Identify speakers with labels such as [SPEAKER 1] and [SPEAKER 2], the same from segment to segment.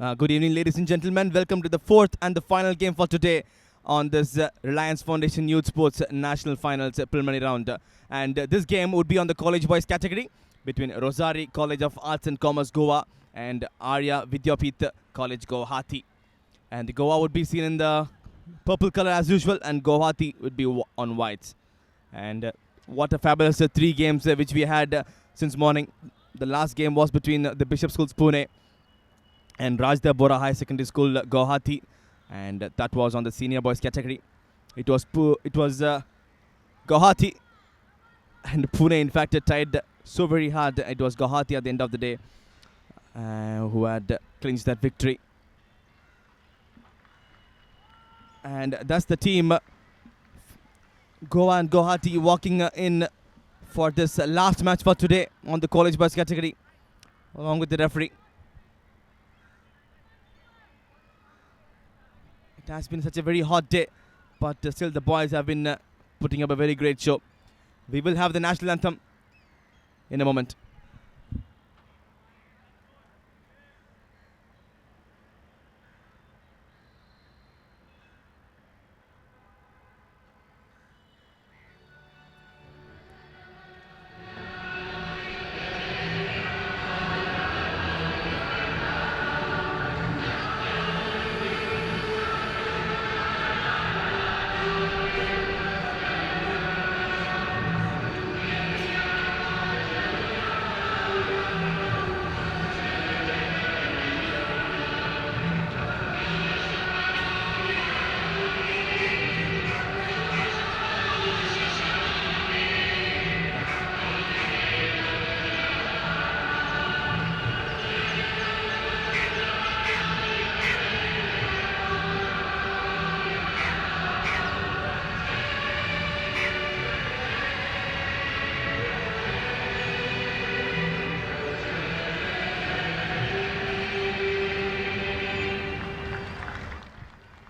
[SPEAKER 1] Good evening, ladies and gentlemen. Welcome to the fourth and the final game for today on this Reliance Foundation Youth Sports National Finals preliminary round. And this game would be on the college boys category between Rosary College of Arts and Commerce Goa and Arya Vidyapeeth College Guwahati. And the Goa would be seen in the purple color as usual, and Guwahati would be on whites. And what a fabulous three games which we had since morning. The last game was between the Bishop Schools Pune and Rajda Bora High Secondary School Guwahati, and that was on the senior boys category. It was Guwahati and Pune, in fact, tied so very hard. It was Guwahati at the end of the day who had clinched that victory. And that's the team, Goa and Guwahati, walking in for this last match for today on the college boys category, along with the referee. It has been such a very hot day, but still the boys have been putting up a very great show. We will have the national anthem in a moment.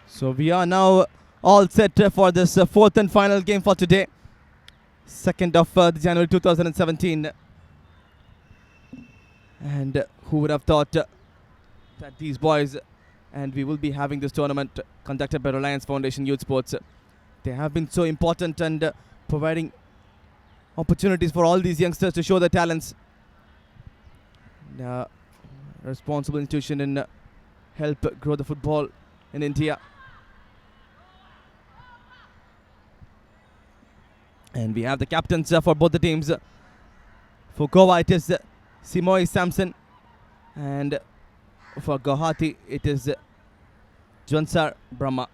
[SPEAKER 1] So we are now all set for this fourth and final game for today, 2nd of January 2017. And who would have thought that these boys, and we will be having this tournament conducted by Reliance Foundation Youth Sports, they have been so important and providing opportunities for all these youngsters to show their talents. Responsible institution in help grow the football in India. And we have the captains for both the teams. For Goa, it is Simoy Samson. And for Guwahati, it is Jwansar Brahma.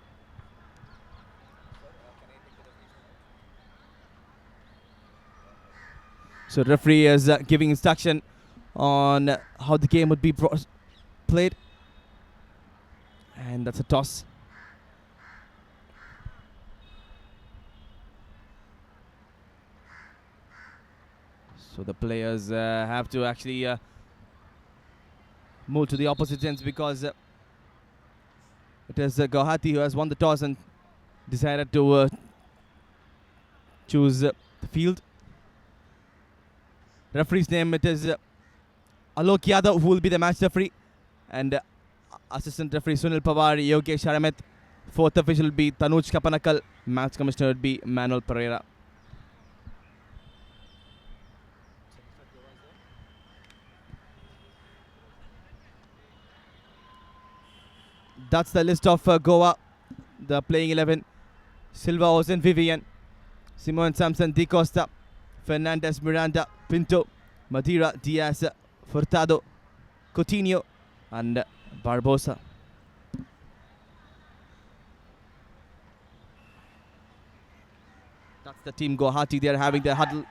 [SPEAKER 1] So referee is giving instruction on how the game would be played. And that's a toss. So the players have to actually move to the opposite ends, because it is Guwahati who has won the toss and decided to choose the field. Referee's name, it is Alok Yadav, who will be the match referee, and assistant referee Sunil Pawar, Yogesh Haramet. Fourth official will be Tanuj Kapanakal. Match commissioner will be Manuel Pereira. That's the list of Goa, the playing 11. Silva, Ozen, Vivian, Simon Samson, Di Costa, Fernandez, Miranda, Pinto, Madeira, Diaz, Furtado, Coutinho, and Barbosa. That's the team Guwahati. They are having their huddle.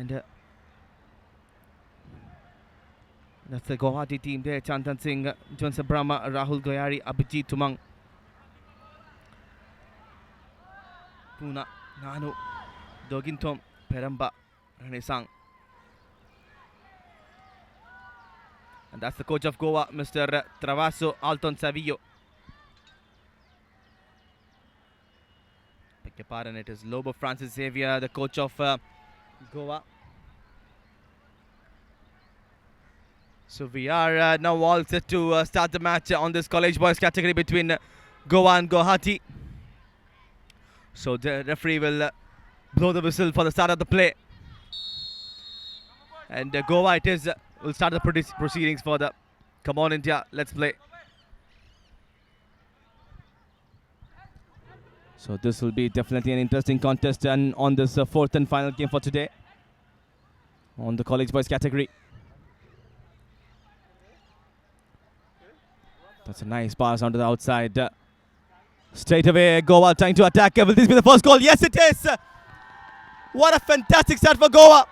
[SPEAKER 1] And that's the Guwahati team there. Chantan Singh, Jwansar Brahma, Rahul Goyari, Abhijit Tumang, Puna, Nanu, Dogintom, Peramba, Renesang. And that's the coach of Goa, Mr. Travaso Alton Savillo. beg your pardon, it is Lobo Francis Xavier, the coach of Goa. So we are now all set to start the match on this college boys category between Goa and Guwahati. So the referee will blow the whistle for the start of the play. And Goa it is, will start the proceedings for the Come on India, let's play. So this will be definitely an interesting contest and on this fourth and final game for today on the college boys category. That's a nice pass onto the outside. Straight away, Goa trying to attack. Will this be the first goal? Yes, it is. What a fantastic start for Goa.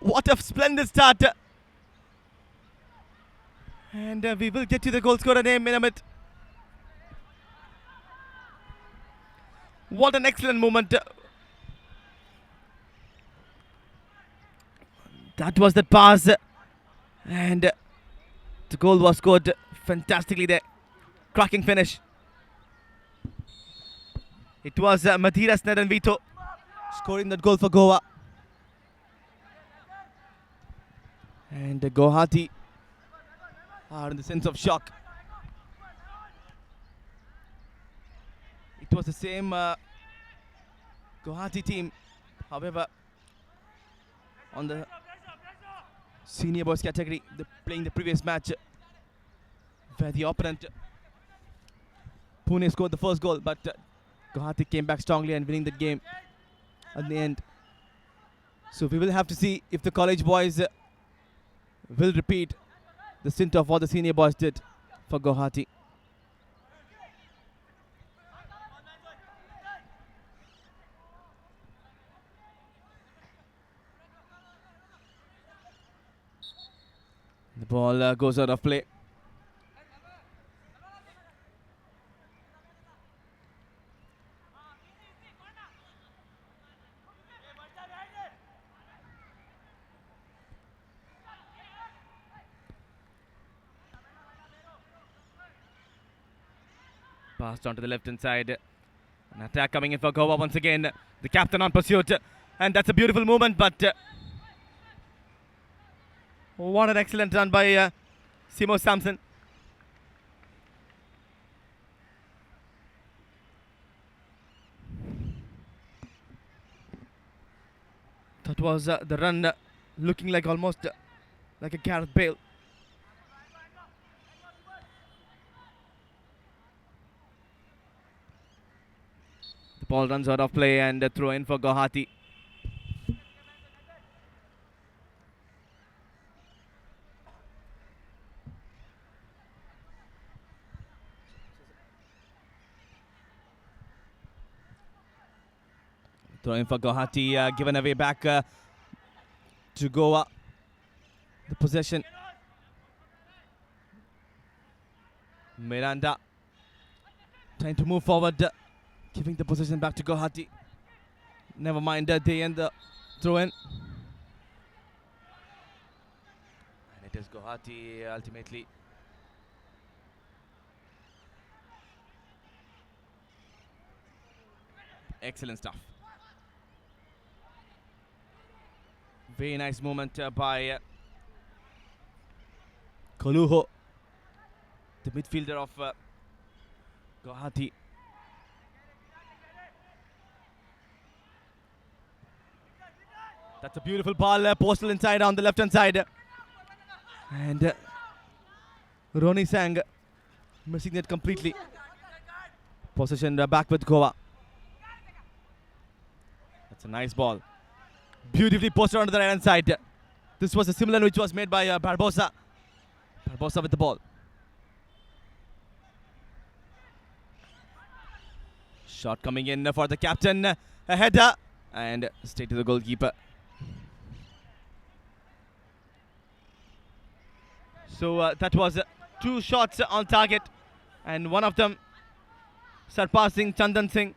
[SPEAKER 1] What a splendid start. And we will get to the goal scorer name in a minute. What an excellent moment. That was the pass. And the goal was scored fantastically there. Cracking finish. It was Madhiras Nadanvito scoring that goal for Goa. And Guwahati are in the sense of shock. It was the same Guwahati team. However, on the senior boys category, playing the previous match where the opponent Pune scored the first goal, but Guwahati came back strongly and winning the game at the end. So we will have to see if the college boys will repeat the stint of what the senior boys did for Guwahati. The ball goes out of play. Passed onto the left hand side. An attack coming in for Goa once again. The captain on pursuit. And that's a beautiful movement, but what an excellent run by Simo Samson. That was the run looking like almost like a Gareth Bale. The ball runs out of play and a throw in for Guwahati. Throw in for Guwahati, given away back to Goa. The possession. Miranda trying to move forward, giving the possession back to Guwahati. Never mind, they end the throw in. And it is Guwahati ultimately. Excellent stuff. Very nice moment by Koluho, the midfielder of Guwahati. That's a beautiful ball, postal inside on the left hand side. And Roni Sang missing it completely. Possession back with Goa. That's a nice ball. Beautifully posted onto the right hand side. This was a similar which was made by Barbosa. Barbosa with the ball. Shot coming in for the captain. A header and straight to the goalkeeper. So that was two shots on target and one of them surpassing Chandan Singh.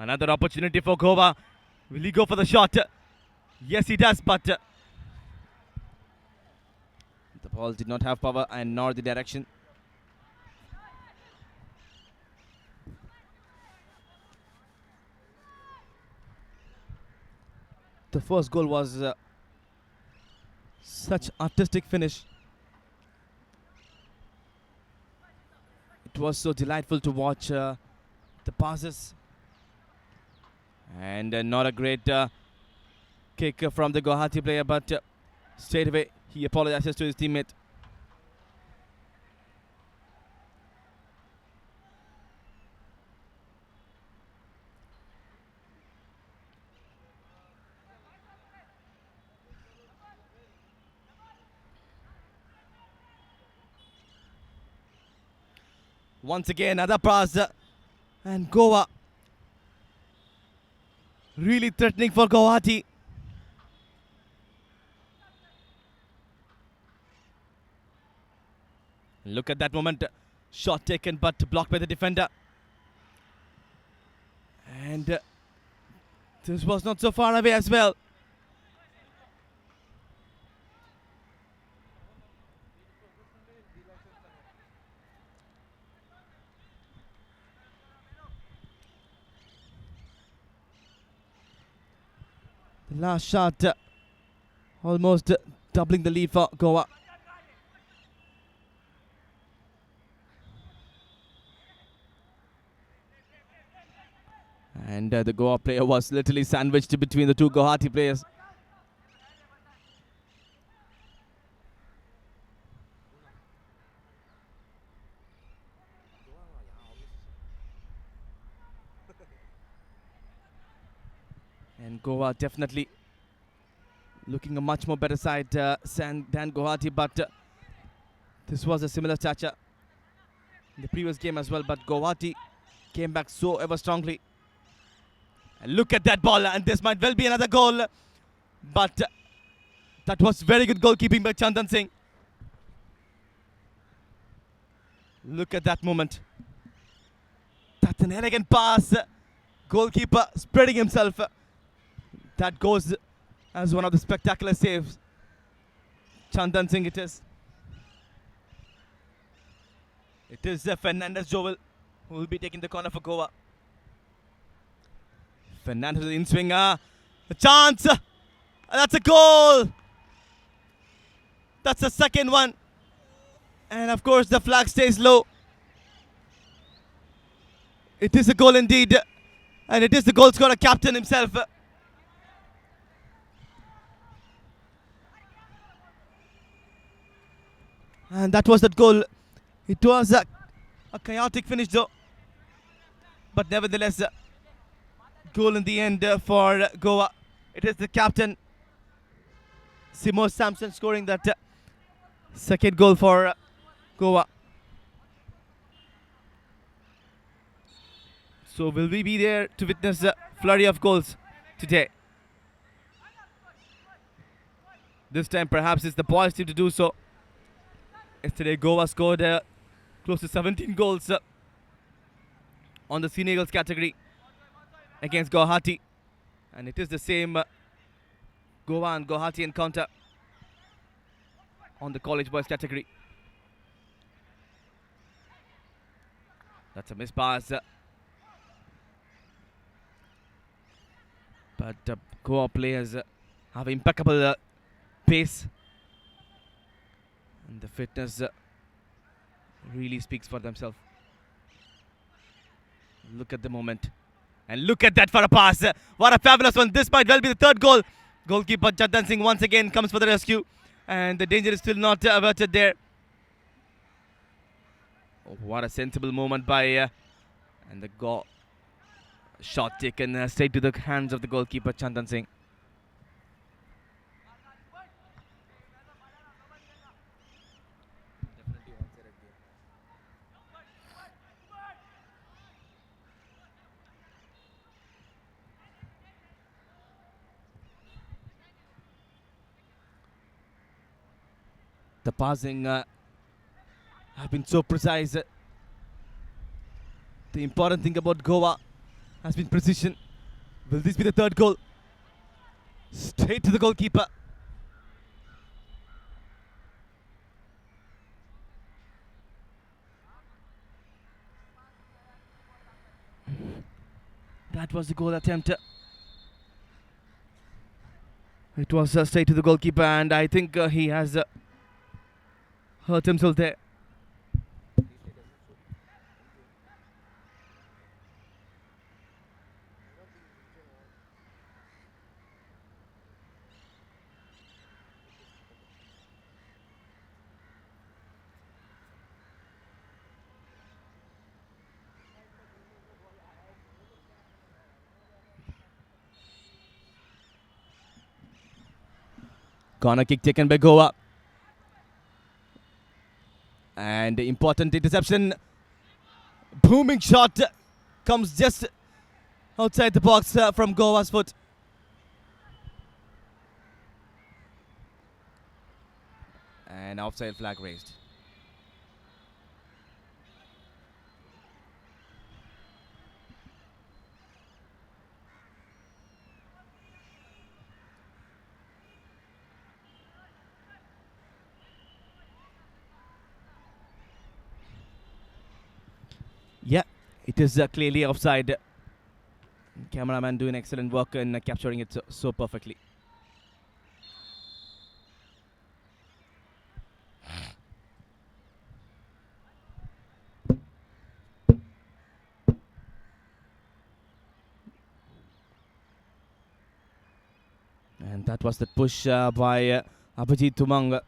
[SPEAKER 1] Another opportunity for Goa. Will he go for the shot? Yes, he does, but the ball did not have power and nor the direction. The first goal was such artistic finish. It was so delightful to watch the passes. And not a great kick from the Guwahati player, but straight away he apologizes to his teammate. Once again, another pass, and Goa really threatening for Guwahati. Look at that moment. Shot taken but blocked by the defender. And this was not so far away as well. The last shot almost doubling the lead for Goa. And the Goa player was literally sandwiched between the two Guwahati players. And Goa definitely looking a much more better side than Guwahati, but this was a similar stature in the previous game as well, but Guwahati came back so ever strongly. And look at that ball, and this might well be another goal, but that was very good goalkeeping by Chandan Singh. Look at that moment. That's an elegant pass. Goalkeeper spreading himself. That goes as one of the spectacular saves. Chandan Singh it is. It is Fernandez Joel who will be taking the corner for Goa. Fernandez in swing. A chance. That's a goal. That's the second one. And of course the flag stays low. It is a goal indeed. And it is the goal scorer captain himself. And that was that goal. It was a chaotic finish though. But nevertheless, goal in the end for Goa. It is the captain, Simo Samson, scoring that second goal for Goa. So will we be there to witness a flurry of goals today? This time perhaps it's the boys' team to do so. Yesterday Goa scored close to 17 goals on the Senior Girls category against Guwahati. And it is the same Goa and Guwahati encounter on the college boys category. That's a miss pass. But Goa players have impeccable pace. And the fitness really speaks for themselves. Look at the moment. And look at that for a pass. What a fabulous one. This might well be the third goal. Goalkeeper Chandan Singh once again comes for the rescue. And the danger is still not averted there. Oh, what a sensible moment by and the goal shot taken straight to the hands of the goalkeeper Chandan Singh. The passing have been so precise. The important thing about Goa has been precision. Will this be the third goal? Straight to the goalkeeper. That was the goal attempt. It was straight to the goalkeeper, and I think he has hurt himself there. Corner kick taken by Goa. And important interception. Booming shot comes just outside the box from Goa's foot. And offside flag raised. Yeah, it is clearly offside. Cameraman doing excellent work in capturing it so perfectly. And that was the push by Abhijit Tumang.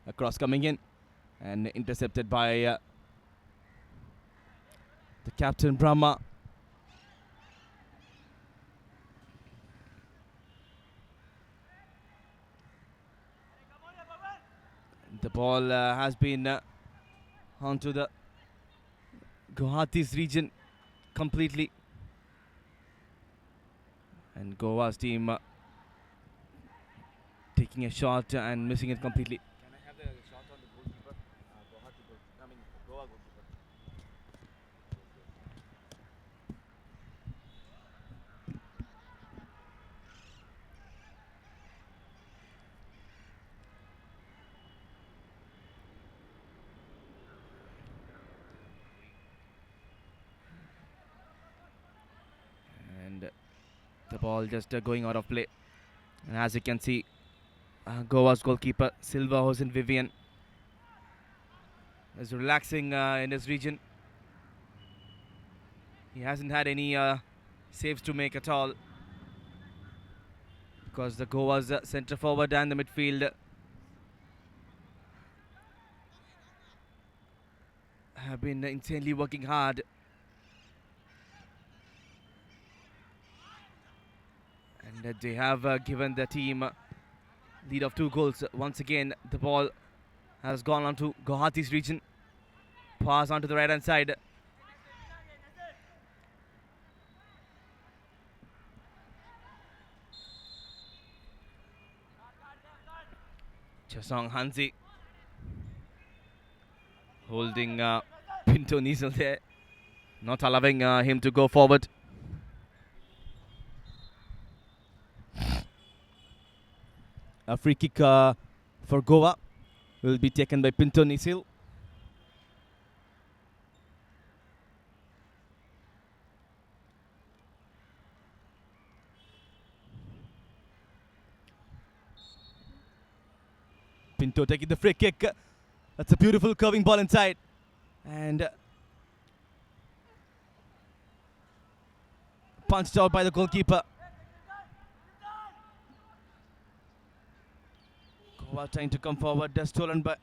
[SPEAKER 1] A cross coming in and intercepted by the captain Brahma. The ball has been onto the Guwahati's region completely, and Goa's team taking a shot and missing it completely.
[SPEAKER 2] Can I have the shot on the goalkeeper? Guwahati goalkeeper. I mean, Goa goalkeeper.
[SPEAKER 1] And the ball just going out of play. And as you can see, Goa's goalkeeper Silva Hossein Vivian is relaxing in his region. He hasn't had any saves to make at all, because the Goa's centre forward and the midfield have been insanely working hard. And they have given the team lead of 2 goals. Once again, the ball has gone on to Guwahati's region. Pass onto the right hand side. Chasong Hansi holding Pinto Nizel there, not allowing him to go forward. A free kick for Goa will be taken by Pinto Nisil. Pinto taking the free kick. That's a beautiful curving ball inside. And punched out by the goalkeeper. Goa trying to come forward. That's stolen by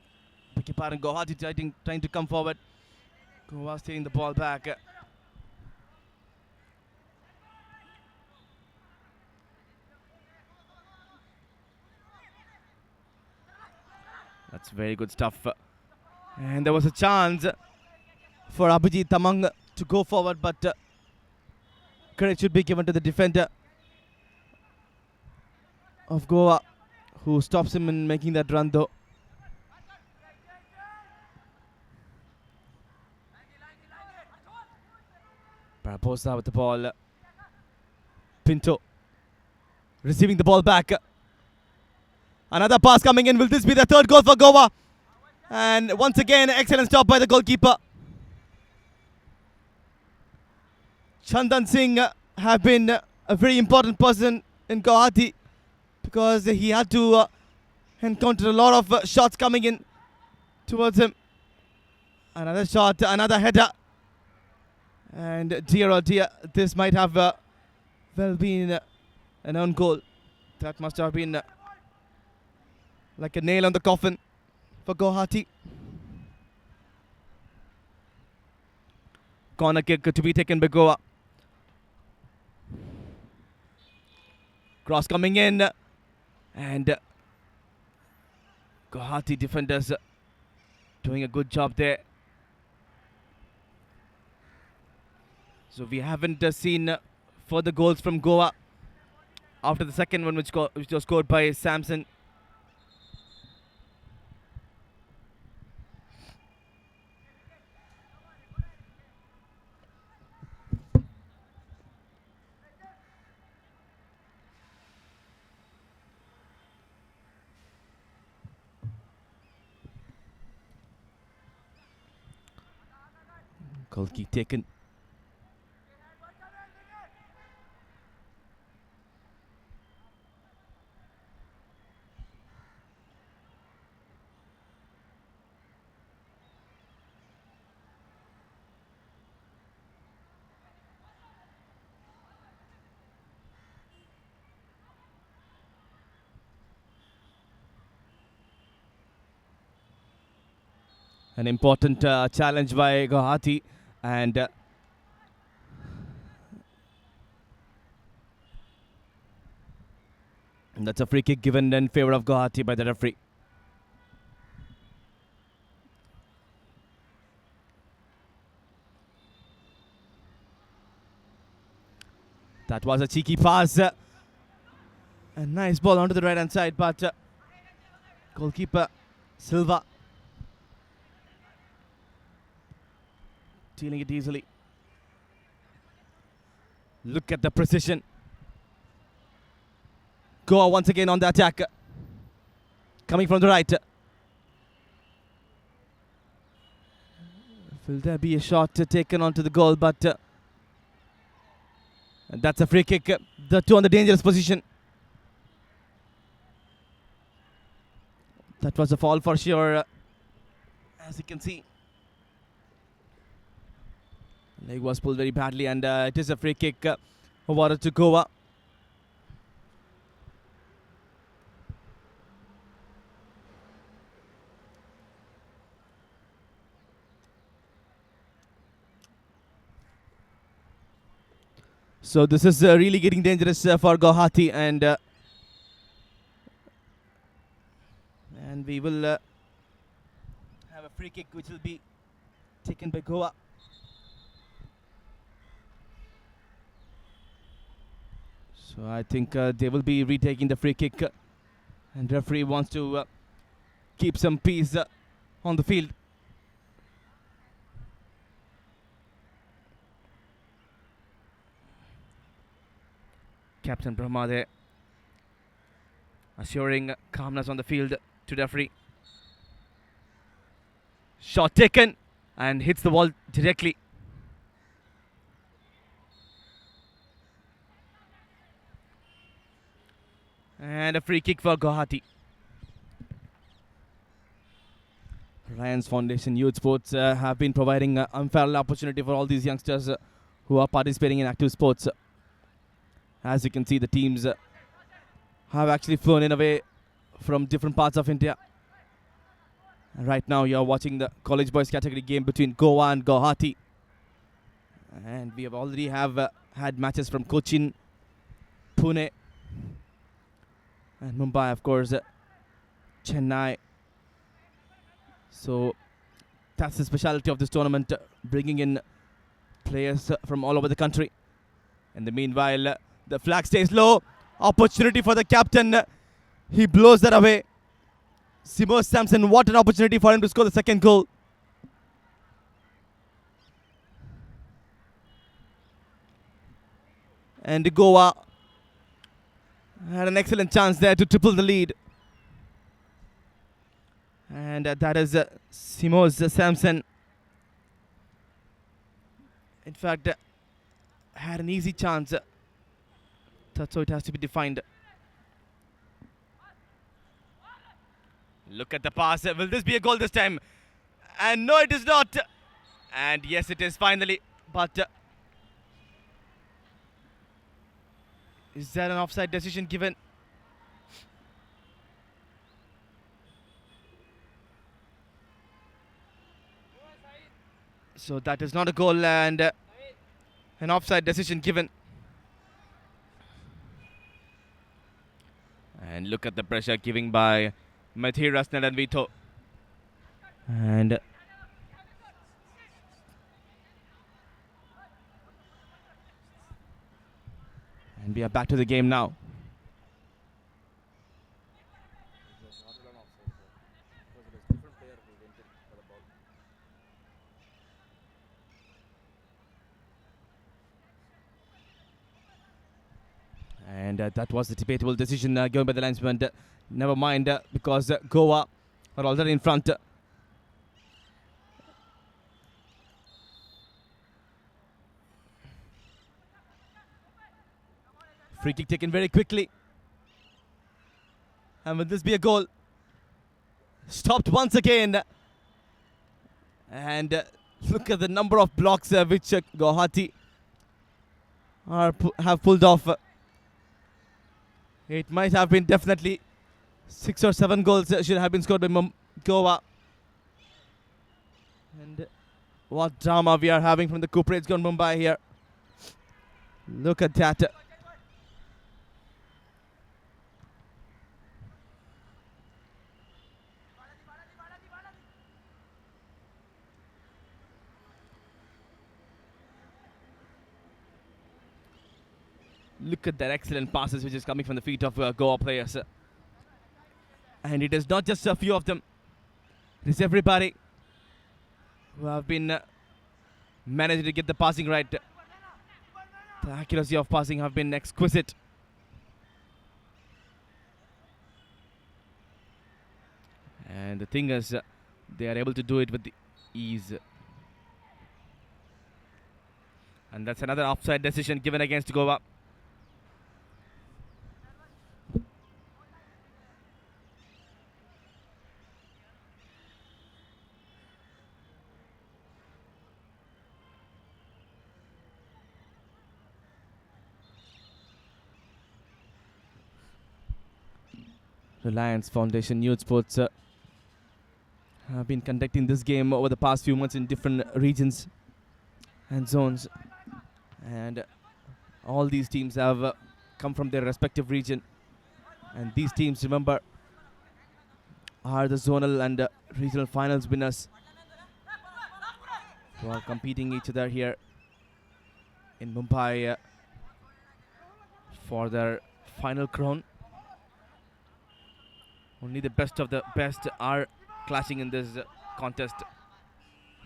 [SPEAKER 1] Guwahati trying to come forward. Goa stealing the ball back. That's very good stuff. And there was a chance for Abhijit Tamang to go forward, but credit should be given to the defender of Goa, who stops him in making that run though. Barbosa with the ball. Pinto receiving the ball back. Another pass coming in. Will this be the third goal for Goa? And once again, excellent stop by the goalkeeper. Chandan Singh have been a very important person in Guwahati because he had to encounter a lot of shots coming in towards him. Another shot, another header. And dear oh dear, this might have well been an own goal. That must have been like a nail on the coffin for Guwahati. Corner kick to be taken by Goa. Cross coming in, and Guwahati defenders doing a good job there. So we haven't seen further goals from Goa after the second one, which was scored by Samson. Goal kick taken. An important challenge by Guwahati, and that's a free kick given in favor of Guwahati by the referee. That was a cheeky pass. A nice ball onto the right hand side, but goalkeeper Silva dealing it easily. Look at the precision. Goa once again on the attack. Coming from the right. Will there be a shot taken onto the goal? But that's a free kick. The two on the dangerous position. That was a foul for sure, as you can see. Leg was pulled very badly, and it is a free kick awarded to Goa. So this is really getting dangerous for Guwahati, and we will have a free kick which will be taken by Goa. So I think they will be retaking the free kick, and referee wants to keep some peace on the field. Captain Brahma there assuring calmness on the field to referee. Shot taken and hits the wall directly. And a free kick for Guwahati. Reliance Foundation Youth Sports have been providing unparalleled opportunity for all these youngsters who are participating in active sports. As you can see, the teams have actually flown in away from different parts of India. And right now you are watching the college boys category game between Goa and Guwahati. And we have already had matches from Cochin, Pune, and Mumbai, of course, Chennai, So that's the speciality of this tournament, bringing in players from all over the country. In the meanwhile, the flag stays low. Opportunity for the captain. He blows that away. Simo Samson, what an opportunity for him to score the second goal. And Goa had an excellent chance there to triple the lead. And that is Simo Samson. In fact, had an easy chance. That's how it has to be defined. Look at the pass. Will this be a goal this time? And no, it is not. And yes, it is finally. But is there an offside decision given? So that is not a goal, and an offside decision given. And look at the pressure given by Mathiras Nadanvito. And we are back to the game now.
[SPEAKER 2] It was not an offside, sir. Because it was different player who went in for the ball.
[SPEAKER 1] And that was the debatable decision given by the linesman. Never mind, because Goa are already in front. Free kick taken very quickly. And will this be a goal? Stopped once again. And look at the number of blocks which Guwahati have pulled off. It might have been definitely 6 or 7 goals should have been scored by Goa. And what drama we are having from the Cooperage gone Mumbai here. Look at that. Look at that excellent passes which is coming from the feet of Goa players. And it is not just a few of them. It is everybody who have been managed to get the passing right. The accuracy of passing have been exquisite. And the thing is, they are able to do it with the ease. And that's another offside decision given against Goa. Reliance Foundation Youth Sports have been conducting this game over the past few months in different regions and zones. And all these teams have come from their respective region. And these teams, remember, are the zonal and regional finals winners who are competing each other here in Mumbai for their final crown. Only the best of the best are clashing in this contest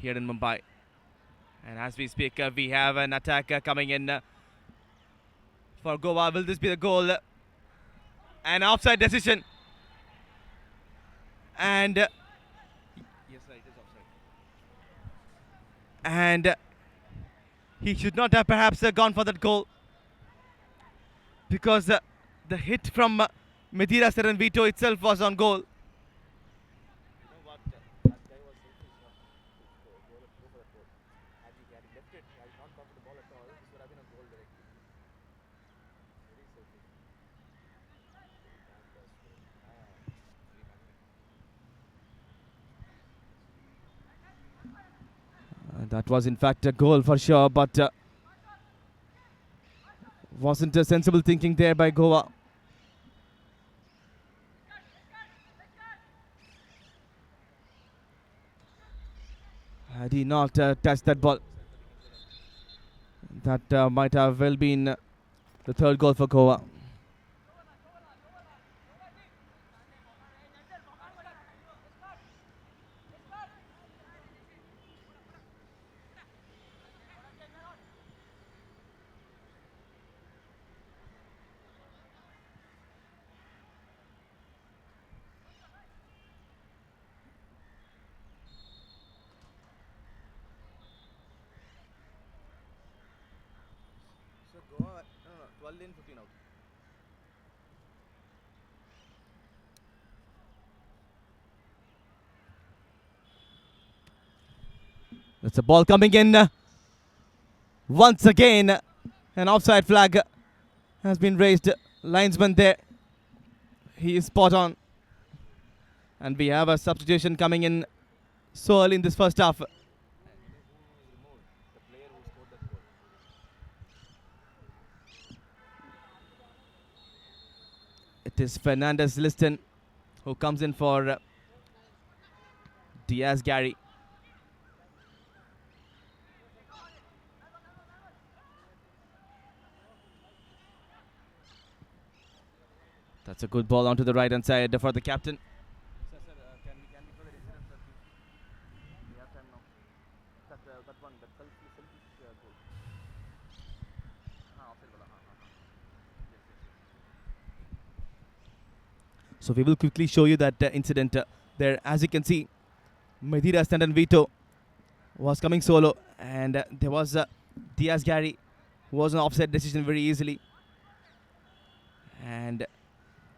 [SPEAKER 1] here in Mumbai. And as we speak, we have an attack coming in for Goa. Will this be the goal? An offside decision. And yes, sir, it is offside. And he should not have perhaps gone for that goal, because the hit from Medira Serenvito itself was on goal.
[SPEAKER 2] You know what? That guy was selfish enough to go for that goal. Had he left it, had he not gone for the ball at all, this would have been a goal directly. Very selfish.
[SPEAKER 1] That was in fact a goal for sure, but wasn't a sensible thinking there by Goa. Had he not touched that ball, that might have well been the third goal for Goa.
[SPEAKER 2] So Goa, no, 12 in, 15 out.
[SPEAKER 1] That's a ball coming in. Once again, an offside flag has been raised. Linesman there. He is spot on. And we have a substitution coming in so early in this first half.
[SPEAKER 2] And you know who is removed? The player who scored that goal.
[SPEAKER 1] It is Fernandez Liston who comes in for Diaz Gary. That's a good ball onto the right hand side for the captain.
[SPEAKER 2] Sir, can we show that incident, sir, please? We have time now. That one, that selfish goal. Offside wala. Yes, yes, yes.
[SPEAKER 1] So we will quickly show you that incident there. As you can see, Medira Stanton Vito was coming solo, and there was Diaz Gary who was an offside decision very easily. And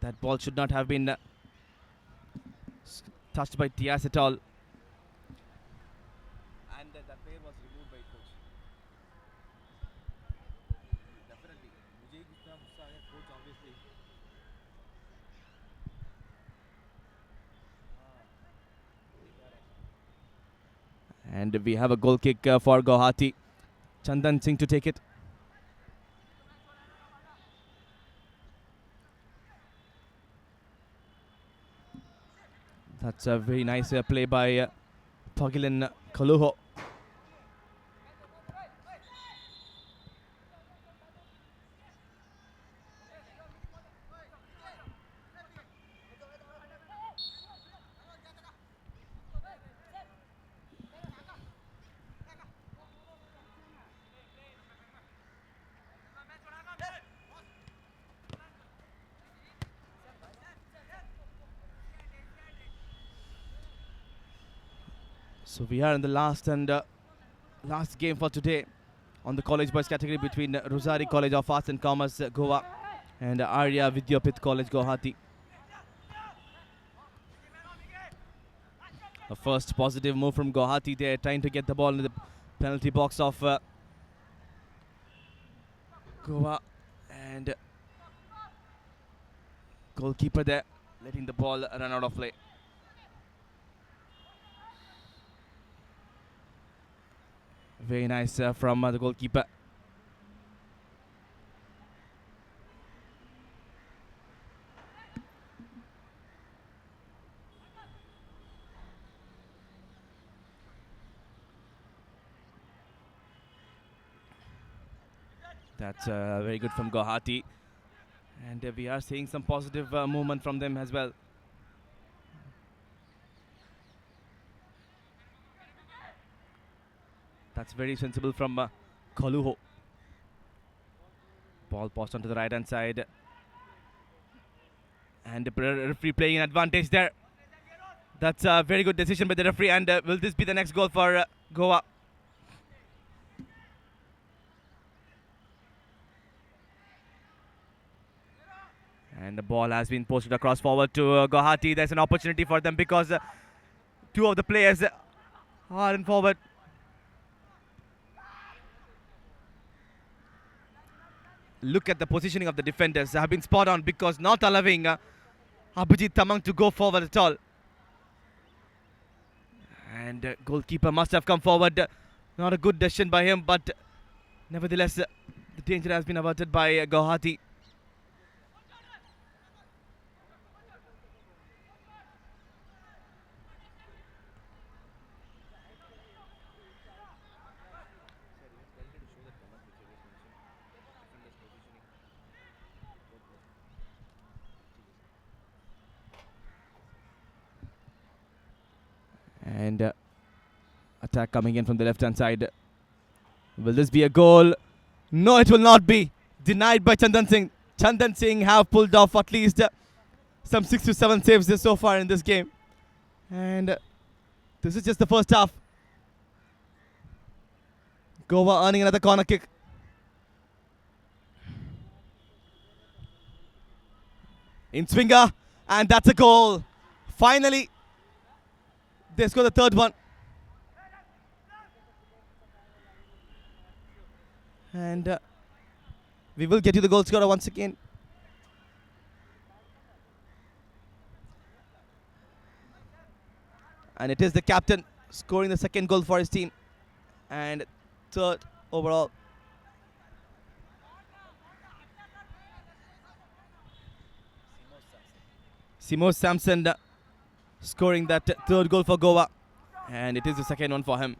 [SPEAKER 1] that ball should not have been touched by Diaz at all.
[SPEAKER 2] And that player was removed by coach. Definitely. Vijay Gupta Musa, coach obviously.
[SPEAKER 1] And we have a goal kick for Guwahati. Chandan Singh to take it. That's a very nice play by Pagilin Kaluho. So we are in the last game for today on the college boys category between Rosary College of Arts and Commerce Goa and Arya Vidyapeeth College Guwahati. A first positive move from Guwahati there, trying to get the ball in the penalty box of Goa, and goalkeeper there letting the ball run out of play. Very nice from the goalkeeper. That's very good from Guwahati. And we are seeing some positive movement from them as well. That's very sensible from Kaluho. Ball passed onto the right hand side. And the referee playing an advantage there. That's a very good decision by the referee. And will this be the next goal for Goa? And the ball has been posted across forward to Guwahati. There's an opportunity for them because two of the players are in forward. Look at the positioning of the defenders. They have been spot on because not allowing Abhijit Tamang to go forward at all. And goalkeeper must have come forward. Not a good decision by him, but nevertheless, the danger has been averted by Guwahati. Attack coming in from the left hand side. Will this be a goal? No, it will not be. Denied by Chandan Singh. Chandan Singh have pulled off at least some 6 to 7 saves so far in this game. And this is just the first half. Goa earning another corner kick. In swinger, and that's a goal. Finally, they score the third one. And we will get you the goal scorer once again. And it is the captain scoring the second goal for his team. And third overall. Simo Samson scoring that third goal for Goa. And it is the second one for him.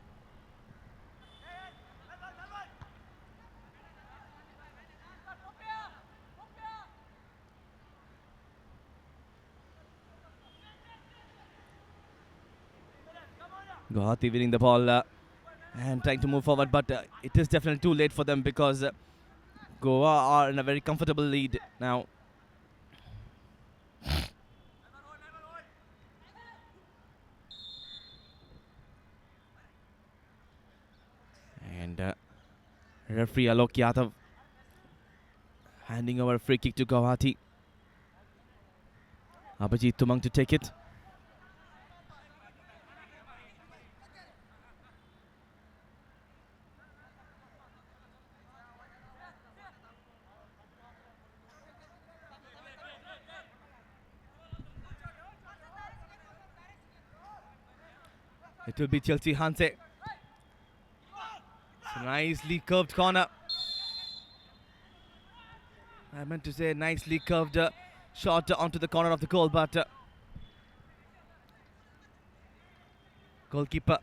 [SPEAKER 1] Guwahati winning the ball and trying to move forward, but it is definitely too late for them because Goa are in a very comfortable lead now. And referee Alok Yadav handing over a free kick to Guwahati. Abhijit Tumang to take it. It will be Chelsea Hanse. Nicely curved corner. I meant to say nicely curved shot onto the corner of the goal, but goalkeeper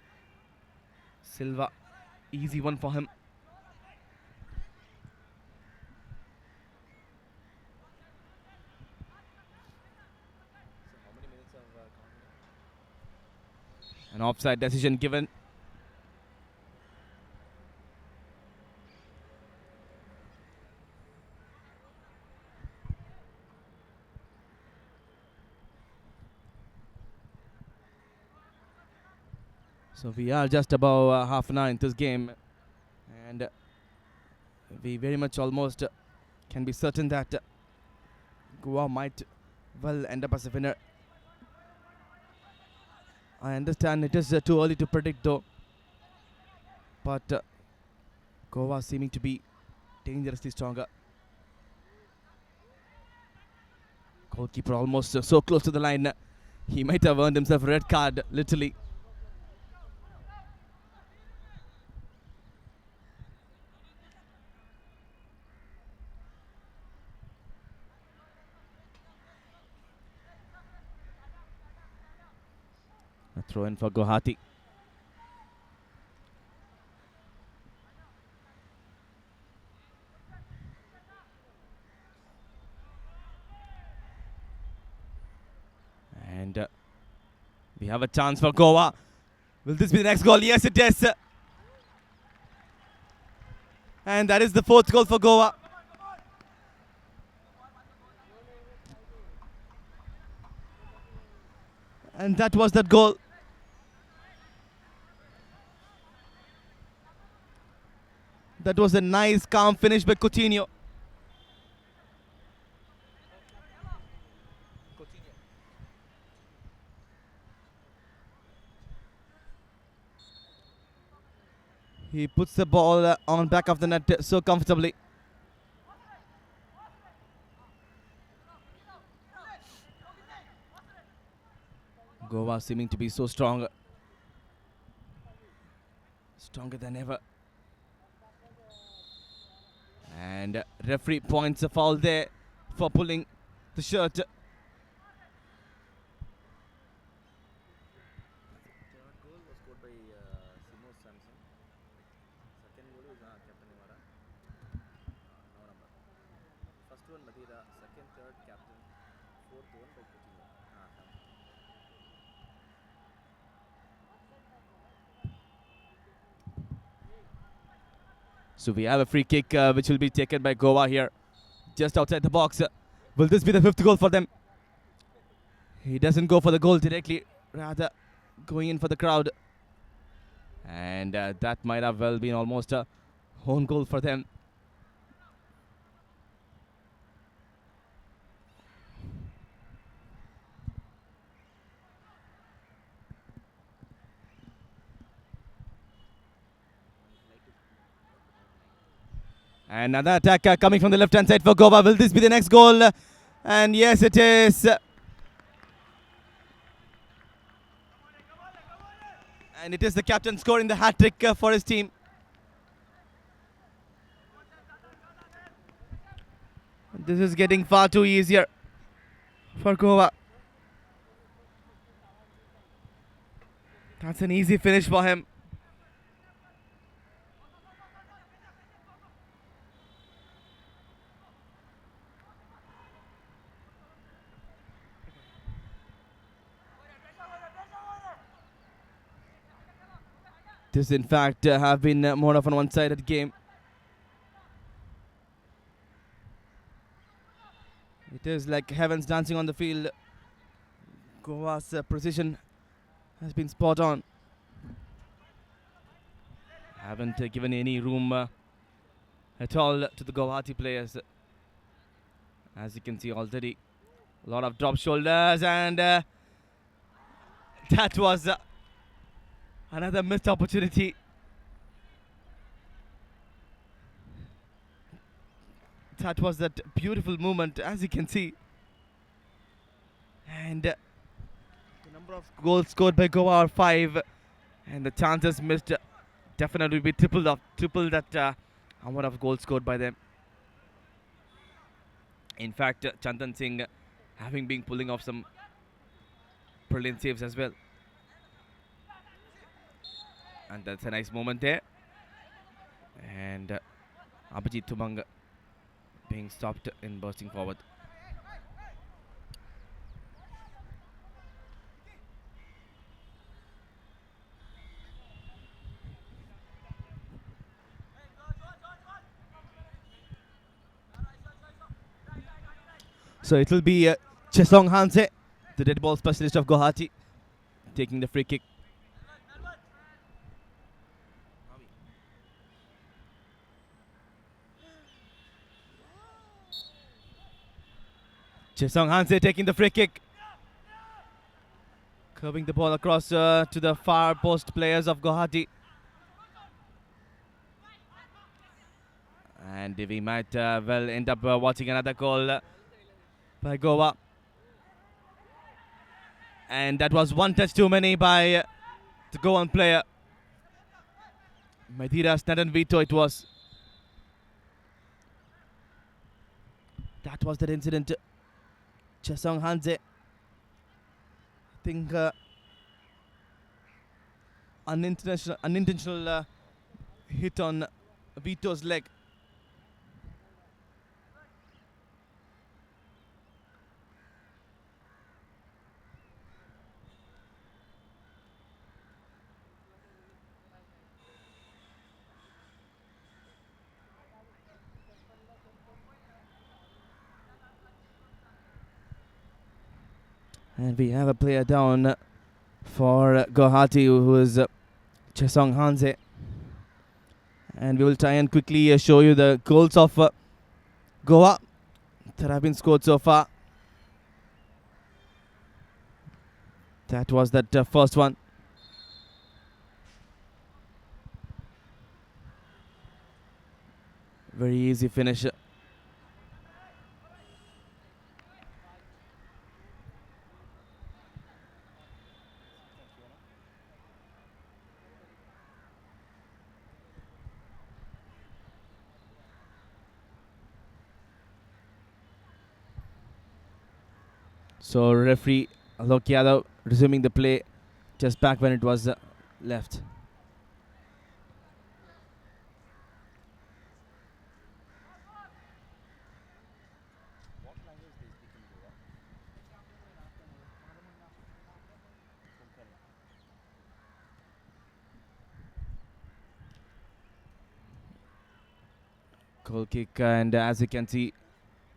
[SPEAKER 1] Silva, easy one for him. An offside decision given. So we are just about half an hour into this game, and we very much almost can be certain that Goa might well end up as a winner. I understand it is too early to predict though, but Goa seeming to be dangerously stronger. Goalkeeper almost so close to the line. He might have earned himself a red card, literally. A throw in for Guwahati. And we have a chance for Goa. Will this be the next goal? Yes, it is. And that is the fourth goal for Goa. And that was that goal. That was a nice, calm finish by Coutinho. He puts the ball on back of the net so comfortably. Goa seeming to be so strong. Stronger than ever. And referee points a foul there for pulling the shirt.
[SPEAKER 2] Third goal was scored by Simo Samson. Second goal is Captain Ivara. No number. First one Madeira. Second, third Captain. Fourth one by Coutinho.
[SPEAKER 1] So we have a free kick which will be taken by Goa here, just outside the box. Will this be the 5th goal for them? He doesn't go for the goal directly, rather going in for the crowd. And that might have well been almost a own goal for them. And another attack coming from the left-hand side for Goa. Will this be the next goal? And yes, it is. And it is the captain scoring the hat-trick for his team. This is getting far too easier for Goa. That's an easy finish for him. This, in fact, have been more of an one-sided game. It is like heavens dancing on the field. Goa's precision has been spot on. Haven't given any room at all to the Guwahati players. As you can see already, a lot of drop shoulders, and that was another missed opportunity. That was that beautiful movement, as you can see. And the number of goals scored by Goa are 5, and the chances missed definitely be triple that amount of goals scored by them. In fact, Chandan Singh having been pulling off some brilliant saves as well. And that's a nice moment there. And Abhijit Tumang being stopped in bursting forward. So it will be Chesong Hanse, the dead ball specialist of Guwahati, taking the free kick. Chesong Hanse taking the free kick. Curving the ball across to the far post players of Guwahati. And we might well end up watching another goal by Goa. And that was one touch too many by the Goan player. Maidira Snadan Vito it was. That was that incident. Chesong Hanse, I think unintentional hit on Vito's leg. And we have a player down for Guwahati who is Chesong Hanse. And we will try and quickly show you the goals of Goa that have been scored so far. That was that first one. Very easy finish. So referee Alok Yadav resuming the play just back when it was left.
[SPEAKER 2] What language they speak in Goa? Konkani.
[SPEAKER 1] Goal kick, and as you can see,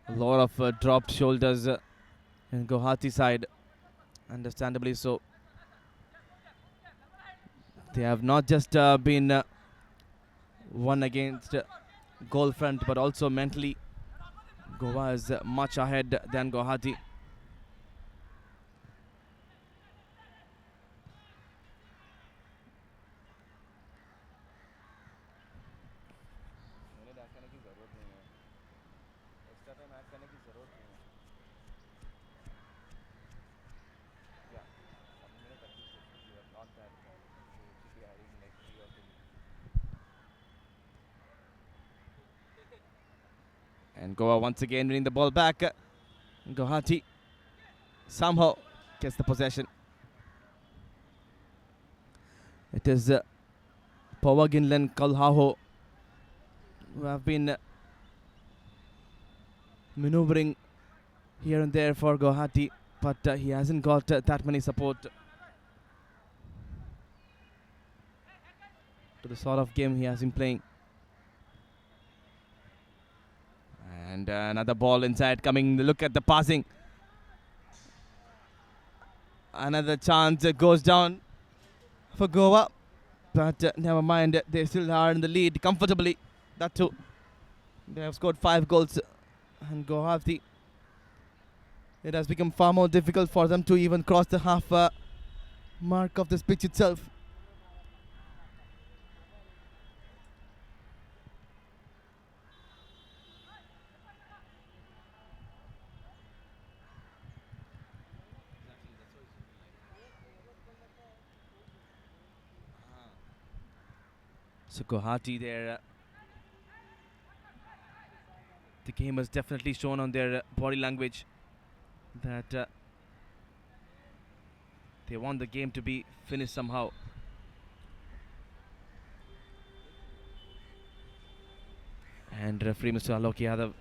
[SPEAKER 1] a lot of dropped shoulders in Guwahati side, understandably so. They have not just been won against goal front, but also mentally Goa is much ahead than Guwahati.
[SPEAKER 2] उन्हें डाक करने की ज़रूरत नहीं है, extra time add करने की ज़रूरत नहीं है. Yeah, 1 minute at least should be not that. They should be adding like 3 or 2.
[SPEAKER 1] And Goa once again winning the ball back. Guwahati somehow gets the possession. It is Pawaginlan Kalhaho who have been maneuvering here and there for Guwahati, but he hasn't got that many support to the sort of game he has been playing. And another ball inside coming. Look at the passing. Another chance goes down for Goa, but never mind, they still are in the lead comfortably. That too, they have scored 5 goals, and Guwahati, it has become far more difficult for them to even cross the half mark of this pitch itself. So Guwahati there, the game has definitely shown on their body language that they want the game to be finished somehow. And referee Mr. Alok Yadav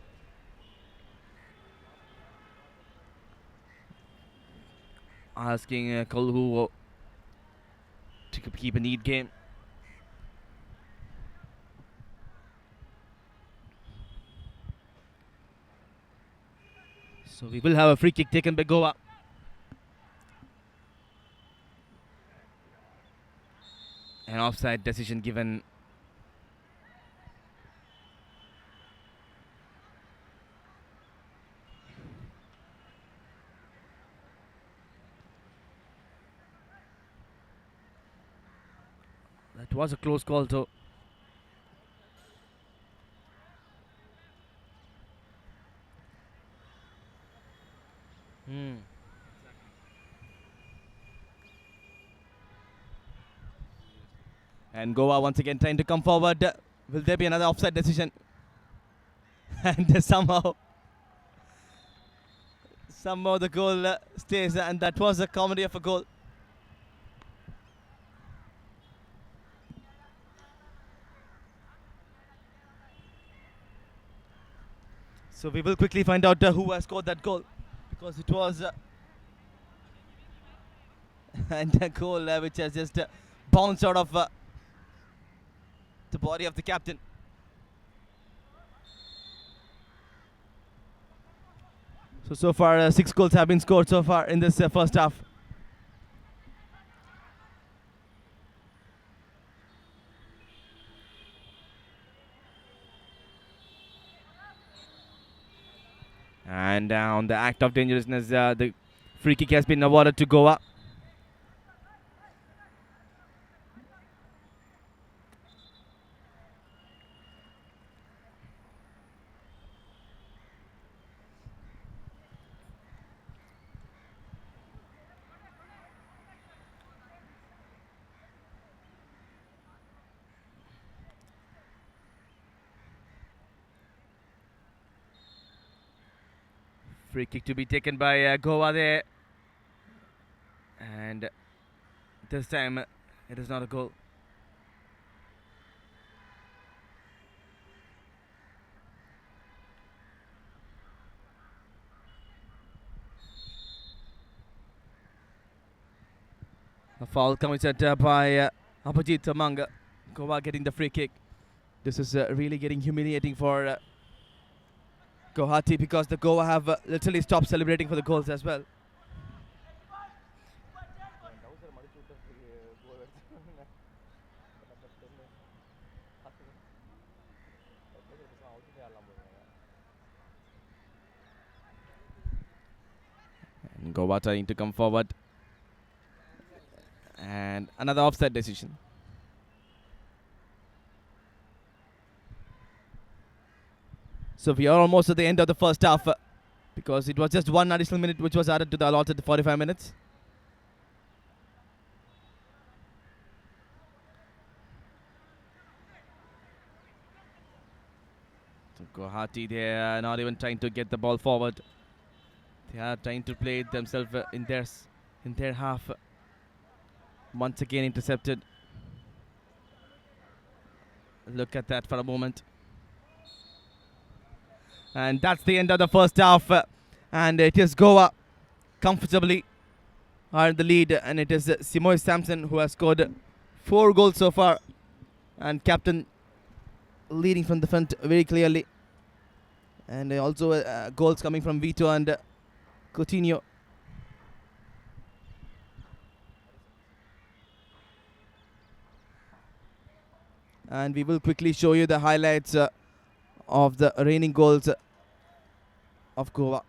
[SPEAKER 1] asking Kolhu to keep a neat game. So we will have a free kick taken by Goa. An offside decision given. That was a close call though. And Goa once again trying to come forward. Will there be another offside decision? And somehow the goal stays, and that was a comedy of a goal. So we will quickly find out who has scored that goal, because it was and a goal which has just bounced out of the body of the captain. So far 6 goals have been scored so far in this first half. And on the act of dangerousness, the free kick has been awarded to Goa. Free kick to be taken by Goa there. And this time it is not a goal. A foul committed by Abhijit Manga. Goa getting the free kick. This is really getting humiliating for Guwahati, because the Goa have literally stopped celebrating for the goals as well.
[SPEAKER 2] டவுசர் மடிச்சு விட்டு கோல் அடிச்சு number 10 out ஆடலாம் போகிறாங்க.
[SPEAKER 1] And Goa trying to come forward. And another offside decision. So we are almost at the end of the first half, because it was just one additional minute which was added to the allotted 45 minutes. So Guwahati, they are not even trying to get the ball forward. They are trying to play it themselves in their half. Once again intercepted. Look at that for a moment. And that's the end of the first half. And it is Goa comfortably are in the lead. And it is Simoy Samson who has scored 4 goals so far. And captain leading from the front very clearly. And also goals coming from Vito and Coutinho. And we will quickly show you the highlights of the reigning goals of Goa.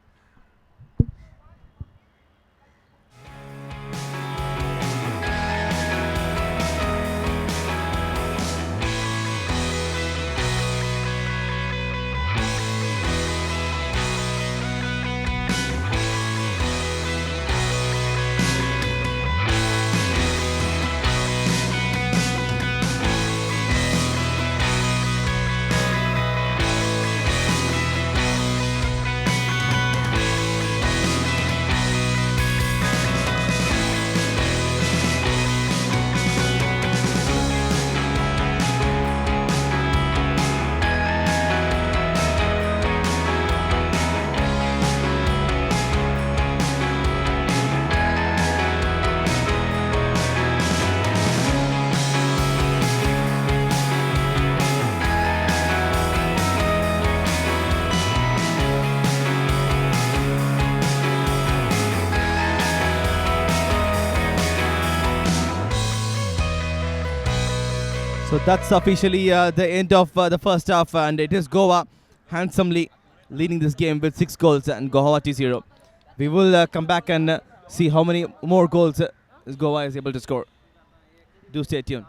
[SPEAKER 1] So that's officially the end of the first half, and it is Goa handsomely leading this game with 6 goals and Guwahati 0. We will come back and see how many more goals Goa is able to score. Do stay tuned.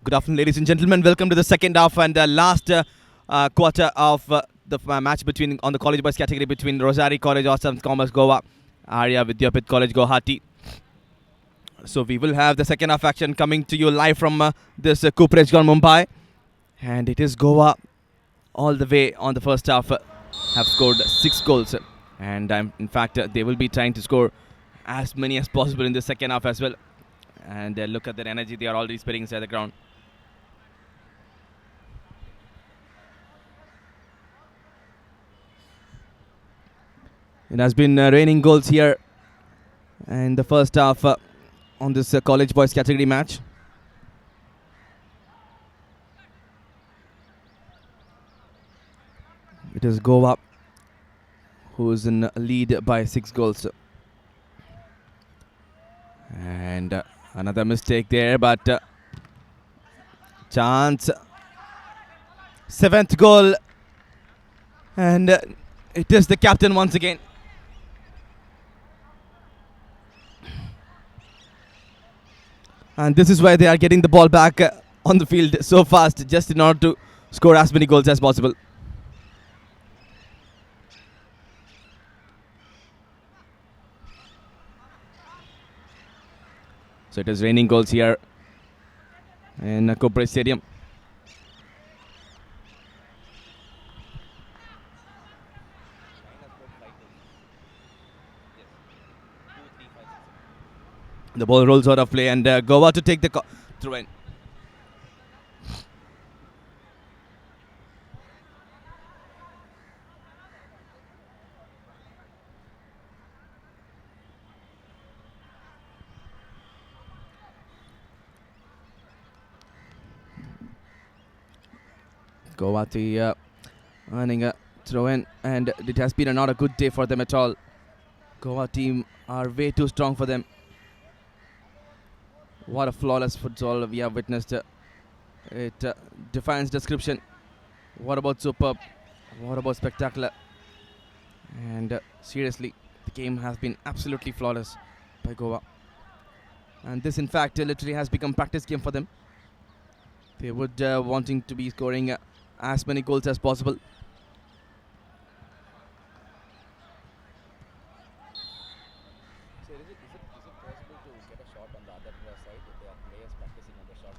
[SPEAKER 1] Good afternoon, ladies and gentlemen. Welcome to the second half and last quarter of the match between on the college boys category between Rosary College, Arts and Commerce, Goa, Arya, Vidyapeeth College, Guwahati. So we will have the second half action coming to you live from this Cooperage ground, Mumbai, and it is Goa all the way on the first half. Have scored 6 goals, and in fact they will be trying to score as many as possible in the second half as well. And look at their energy; they are already spreading inside the ground. It has been raining goals here in the first half on this college boys category match. It is Goa who is in lead by 6 goals. And another mistake there, but chance. 7th goal. And it is the captain once again. And this is why they are getting the ball back on the field so fast, just in order to score as many goals as possible. So it is raining goals here in Cooperage Stadium. The ball rolls out of play and Goa to take the throw in. Guwahati earning a throw in, and it has been not a good day for them at all. Goa team are way too strong for them. What a flawless football we have witnessed. It defines description. What about superb? What about spectacular? And seriously, the game has been absolutely flawless by Goa. And this, in fact, literally has become practice game for them. They would wanting to be scoring as many goals as possible.
[SPEAKER 2] So is it possible to get a shot on the other side if there are players practicing on the shot?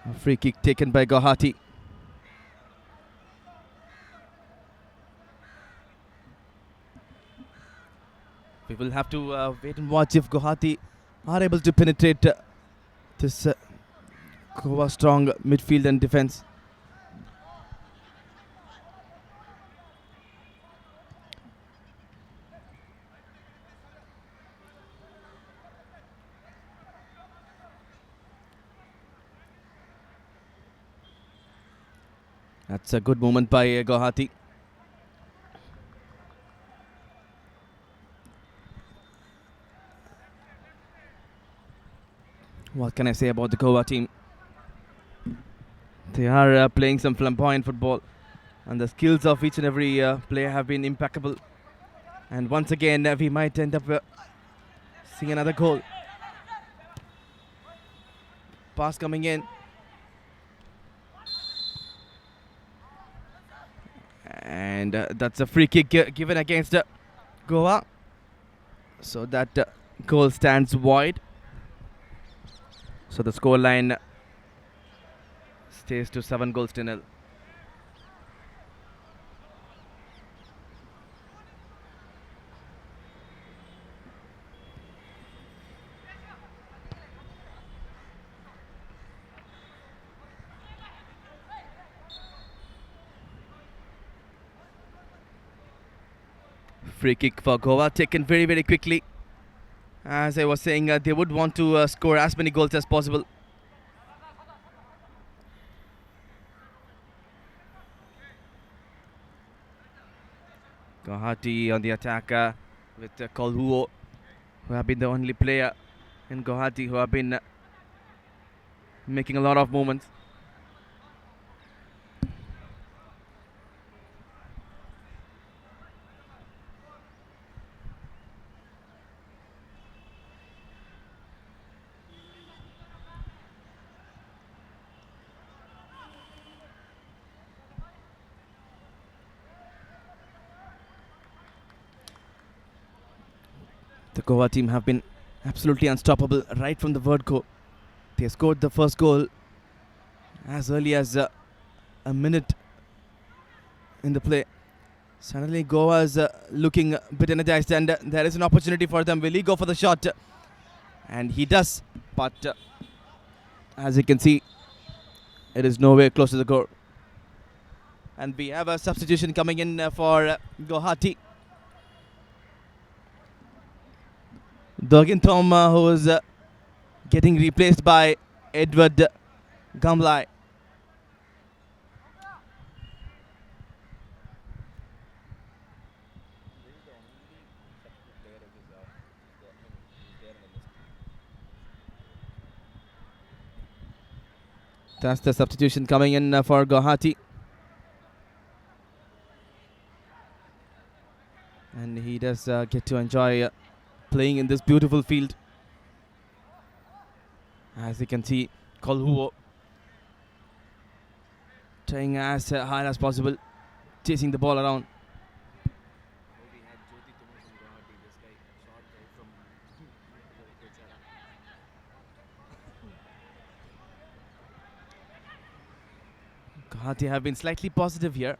[SPEAKER 1] A free kick taken by Guwahati. We will have to wait and watch if Guwahati are able to penetrate this Goa strong midfield and defense. That's a good moment by Guwahati. What can I say about the Goa team? They are playing some flamboyant football, and the skills of each and every player have been impeccable. And once again, we might end up seeing another goal. Pass coming in. And that's a free kick given against Goa. So that goal stands wide. So the scoreline stays to 7 goals to 0. Free kick for Goa, taken very, very quickly. As I was saying, they would want to score as many goals as possible. Guwahati on the attack with Kolhuo, who have been the only player in Guwahati who have been making a lot of movements. The Goa team have been absolutely unstoppable right from the word go. They scored the first goal as early as a minute in the play. Suddenly Goa is looking a bit energized, and there is an opportunity for them. Will he go for the shot? And he does, but as you can see, it is nowhere close to the goal. And we have a substitution coming in for Guwahati. Durgan Thom, who is getting replaced by Edward Gamlai.
[SPEAKER 2] This is the only substitute player who's there in the list.
[SPEAKER 1] That's the substitution coming in for Guwahati. And he does get to enjoy playing in this beautiful field. As you can see, Kolhuo trying as hard as possible, chasing the ball around.
[SPEAKER 2] We had Jyoti Tumar from Guwahati, this guy, short guy from
[SPEAKER 1] Guwahati have been slightly positive here.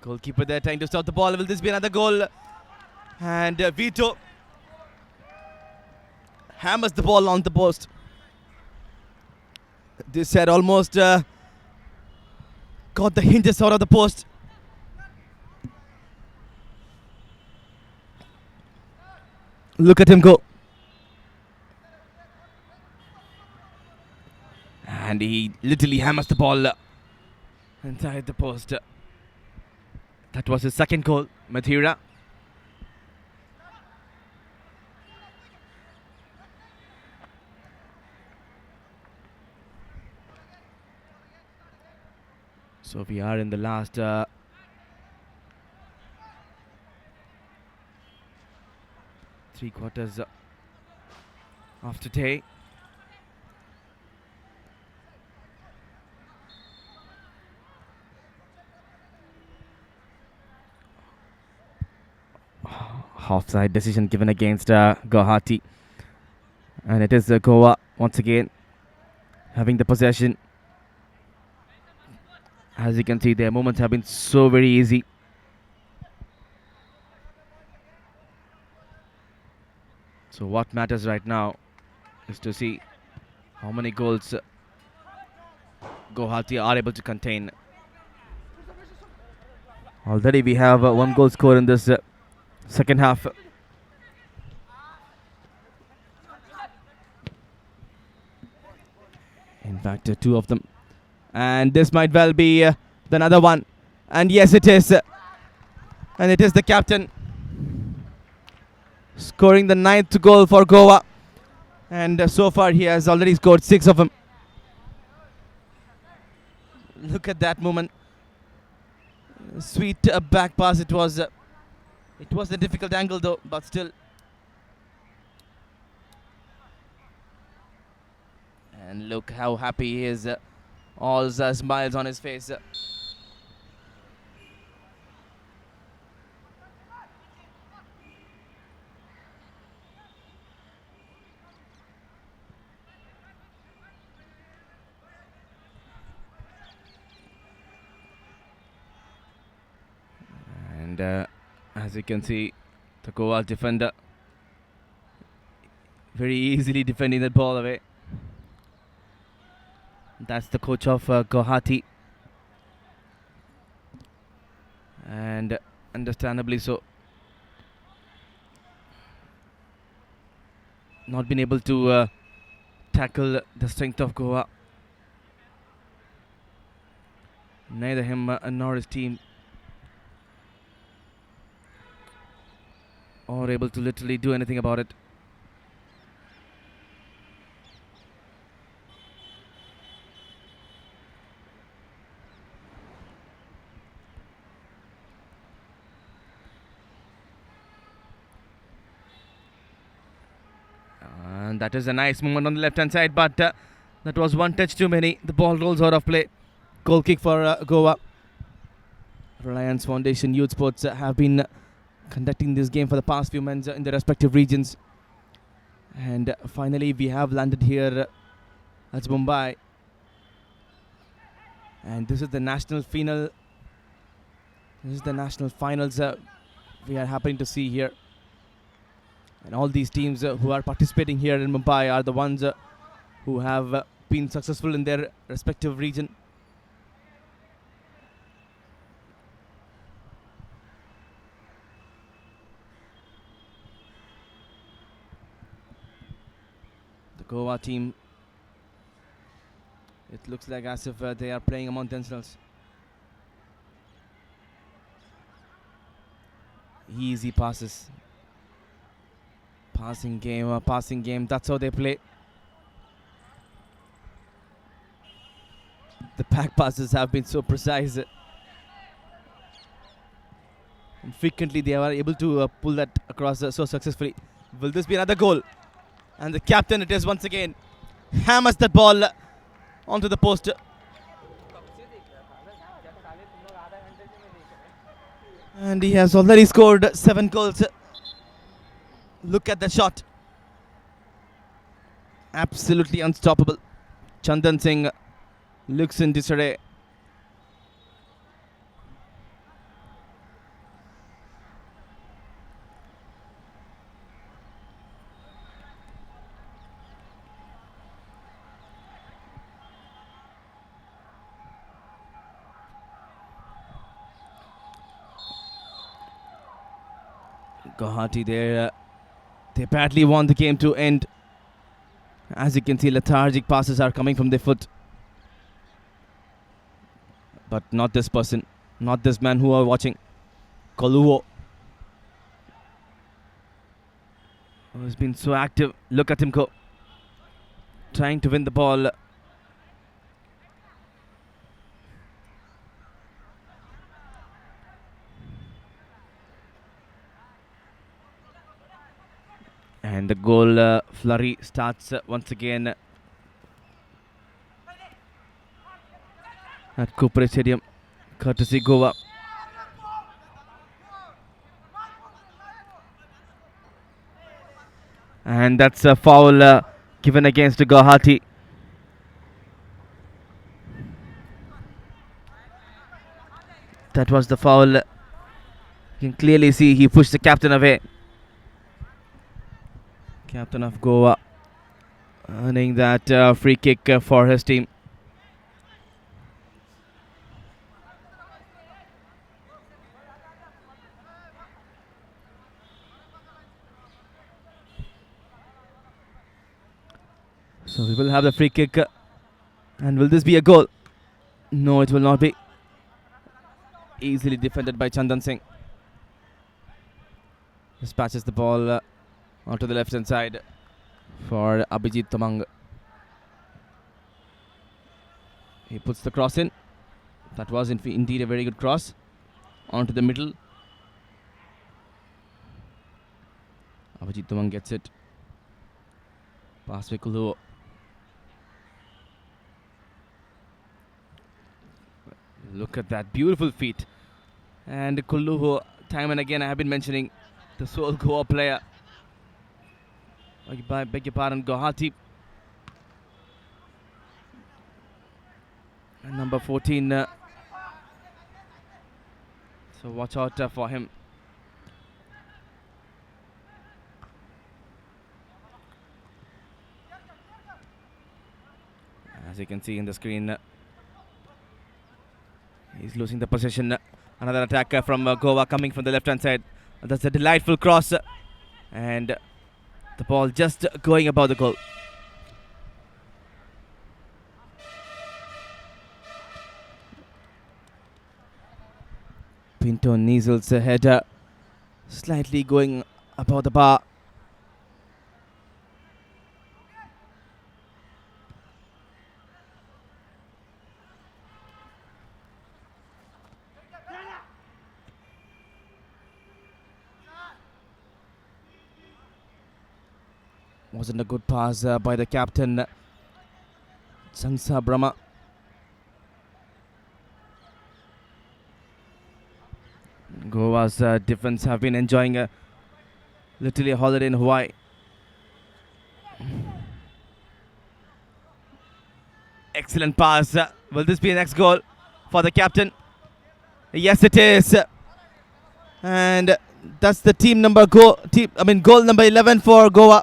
[SPEAKER 1] Goalkeeper there trying to stop the ball. Will this be another goal? And Vito hammers the ball on the post. This had almost got the hinges out of the post. Look at him go. And he literally hammers the ball inside the post. That was his second goal, Mathura. So we are in the last 3 quarters of today. Offside decision given against Guwahati, and it is Goa once again having the possession. As you can see, their movements have been so very easy. So what matters right now is to see how many goals Guwahati are able to contain. Already we have 1 goal score in this second half. In fact, 2 of them. And this might well be another one. And yes, it is. And it is the captain scoring the 9th goal for Goa. And so far he has already scored 6 of them. Look at that moment. Sweet back pass it was. It was a difficult angle though, but still. And look how happy he is. All smiles on his face. And as you can see, the Goa defender very easily defending that ball away. That's the coach of Guwahati, and understandably so, not been able to tackle the strength of Goa. Neither him nor his team are able to literally do anything about it. And that is a nice movement on the left hand side, but that was 1 touch too many. The ball rolls out of play. Goal kick for Goa. Reliance Foundation Youth Sports have been conducting this game for the past few months in their respective regions. And finally we have landed here at Mumbai. And this is the national final. This is the national finals we are happening to see here. And all these teams who are participating here in Mumbai are the ones who have been successful in their respective region. The Goa team, it looks like as if they are playing among themselves. Easy passes. Passing game, that's how they play. The back passes have been so precise. And frequently they are able to pull that across so successfully. Will this be another goal? And the captain, it is once again, hammers that ball onto the post. And he has already scored 7 goals. Look at the shot. Absolutely unstoppable. Chandan Singh looks in disarray. Guwahati there, they badly want the game to end. As you can see, lethargic passes are coming from their foot. But not this person, not this man who are watching. Koluvo, who has been so active. Look at him go. Trying to win the ball. And the goal flurry starts once again at Cooperage Stadium, courtesy Goa. And that's a foul given against Guwahati. That was the foul. You can clearly see he pushed the captain away. Captain of Goa earning that free kick for his team. So we will have the free kick. And will this be a goal? No, it will not be. Easily defended by Chandan Singh. Dispatches the ball onto the left hand side for Abhijit Tamang. He puts the cross in. That was indeed a very good cross. Onto the middle. Abhijit Tamang gets it. Pass by Kulu. Look at that beautiful feet. And Kullu, time and again I have been mentioning, the sole Goa player. I beg your pardon, Guwahati. And number 14. So watch out for him. As you can see in the screen, he's losing the possession. Another attack from Goa coming from the left hand side. That's a delightful cross. And the ball just going above the goal. Pinto Niesel's header slightly going above the bar. Wasn't a good pass by the captain, Sansa Brahma. Goa's defense have been enjoying literally a holiday in Hawaii. Excellent pass. Will this be the next goal for the captain? Yes, it is. And that's the goal number 11 for Goa.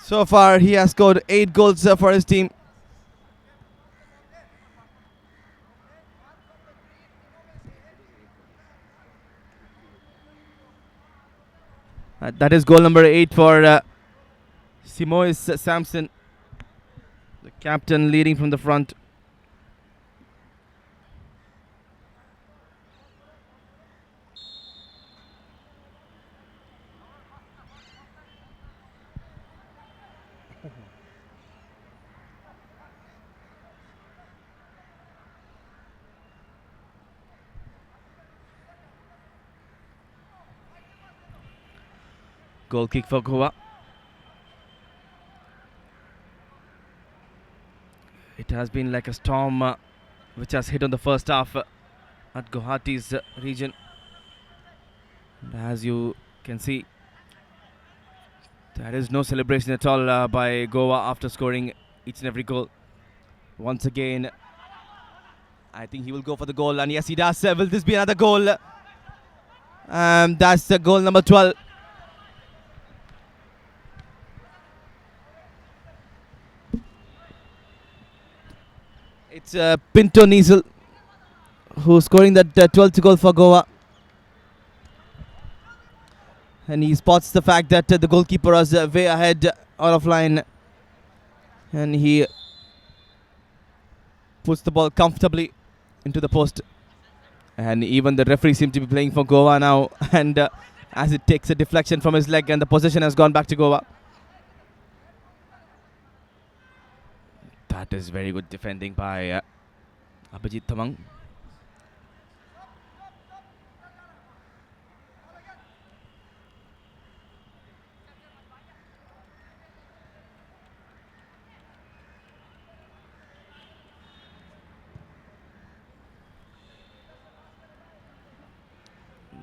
[SPEAKER 1] So far, he has scored 8 goals for his team. That is goal number 8 for Simois Samson, the captain leading from the front. Goal kick for Goa. It has been like a storm which has hit on the first half at Guwahati's region. And as you can see, there is no celebration at all by Goa after scoring each and every goal. Once again, I think he will go for the goal, and yes, he does. Will this be another goal? That's goal number 12. It's Pinto Nizel who's scoring that 12th goal for Goa. And he spots the fact that the goalkeeper was way ahead out of line. And he puts the ball comfortably into the post. And even the referee seems to be playing for Goa now. And as it takes a deflection from his leg, and the possession has gone back to Goa. That is very good defending by Abhijit Thamang.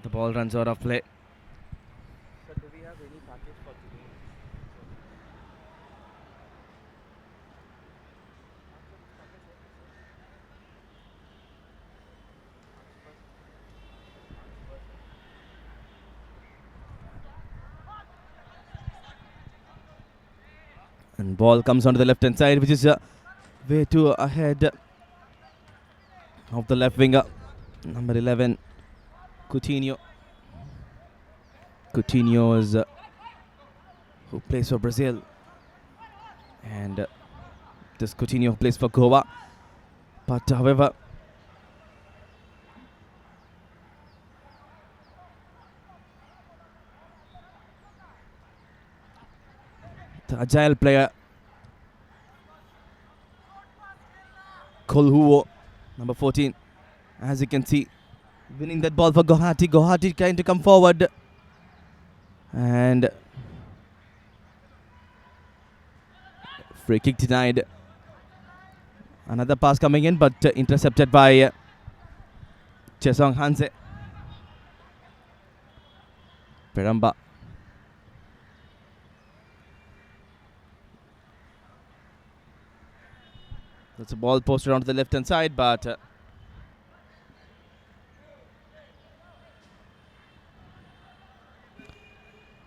[SPEAKER 1] The ball runs out of play.
[SPEAKER 2] Sir, do we have any package for today?
[SPEAKER 1] And ball comes onto the left hand side, which is way too ahead of the left winger, number 11, Coutinho. Coutinho is who plays for Brazil, and this Coutinho plays for Goa. But however, the agile player Kolhuo, number 14, as you can see, winning that ball for Guwahati. Guwahati trying to come forward, and free kick denied. Another pass coming in, but intercepted by Chesong Hanse. Peramba. That's a ball posted onto the left hand side, but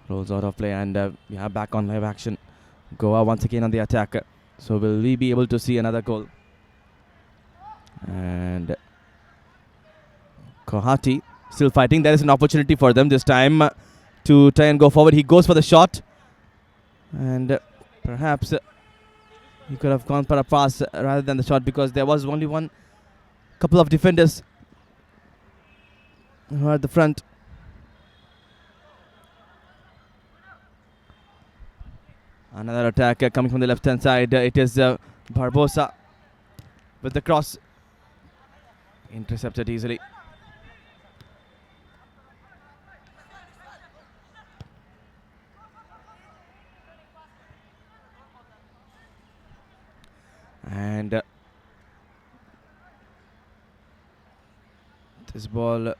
[SPEAKER 1] rolls out of play, and we are back on live action. Goa once again on the attack. So will we be able to see another goal? And Guwahati still fighting. There is an opportunity for them this time to try and go forward. He goes for the shot, and perhaps he could have gone for a pass rather than the shot, because there was only one couple of defenders who are at the front. Another attack coming from the left hand side. It is Barbosa with the cross. Intercepted easily. And this ball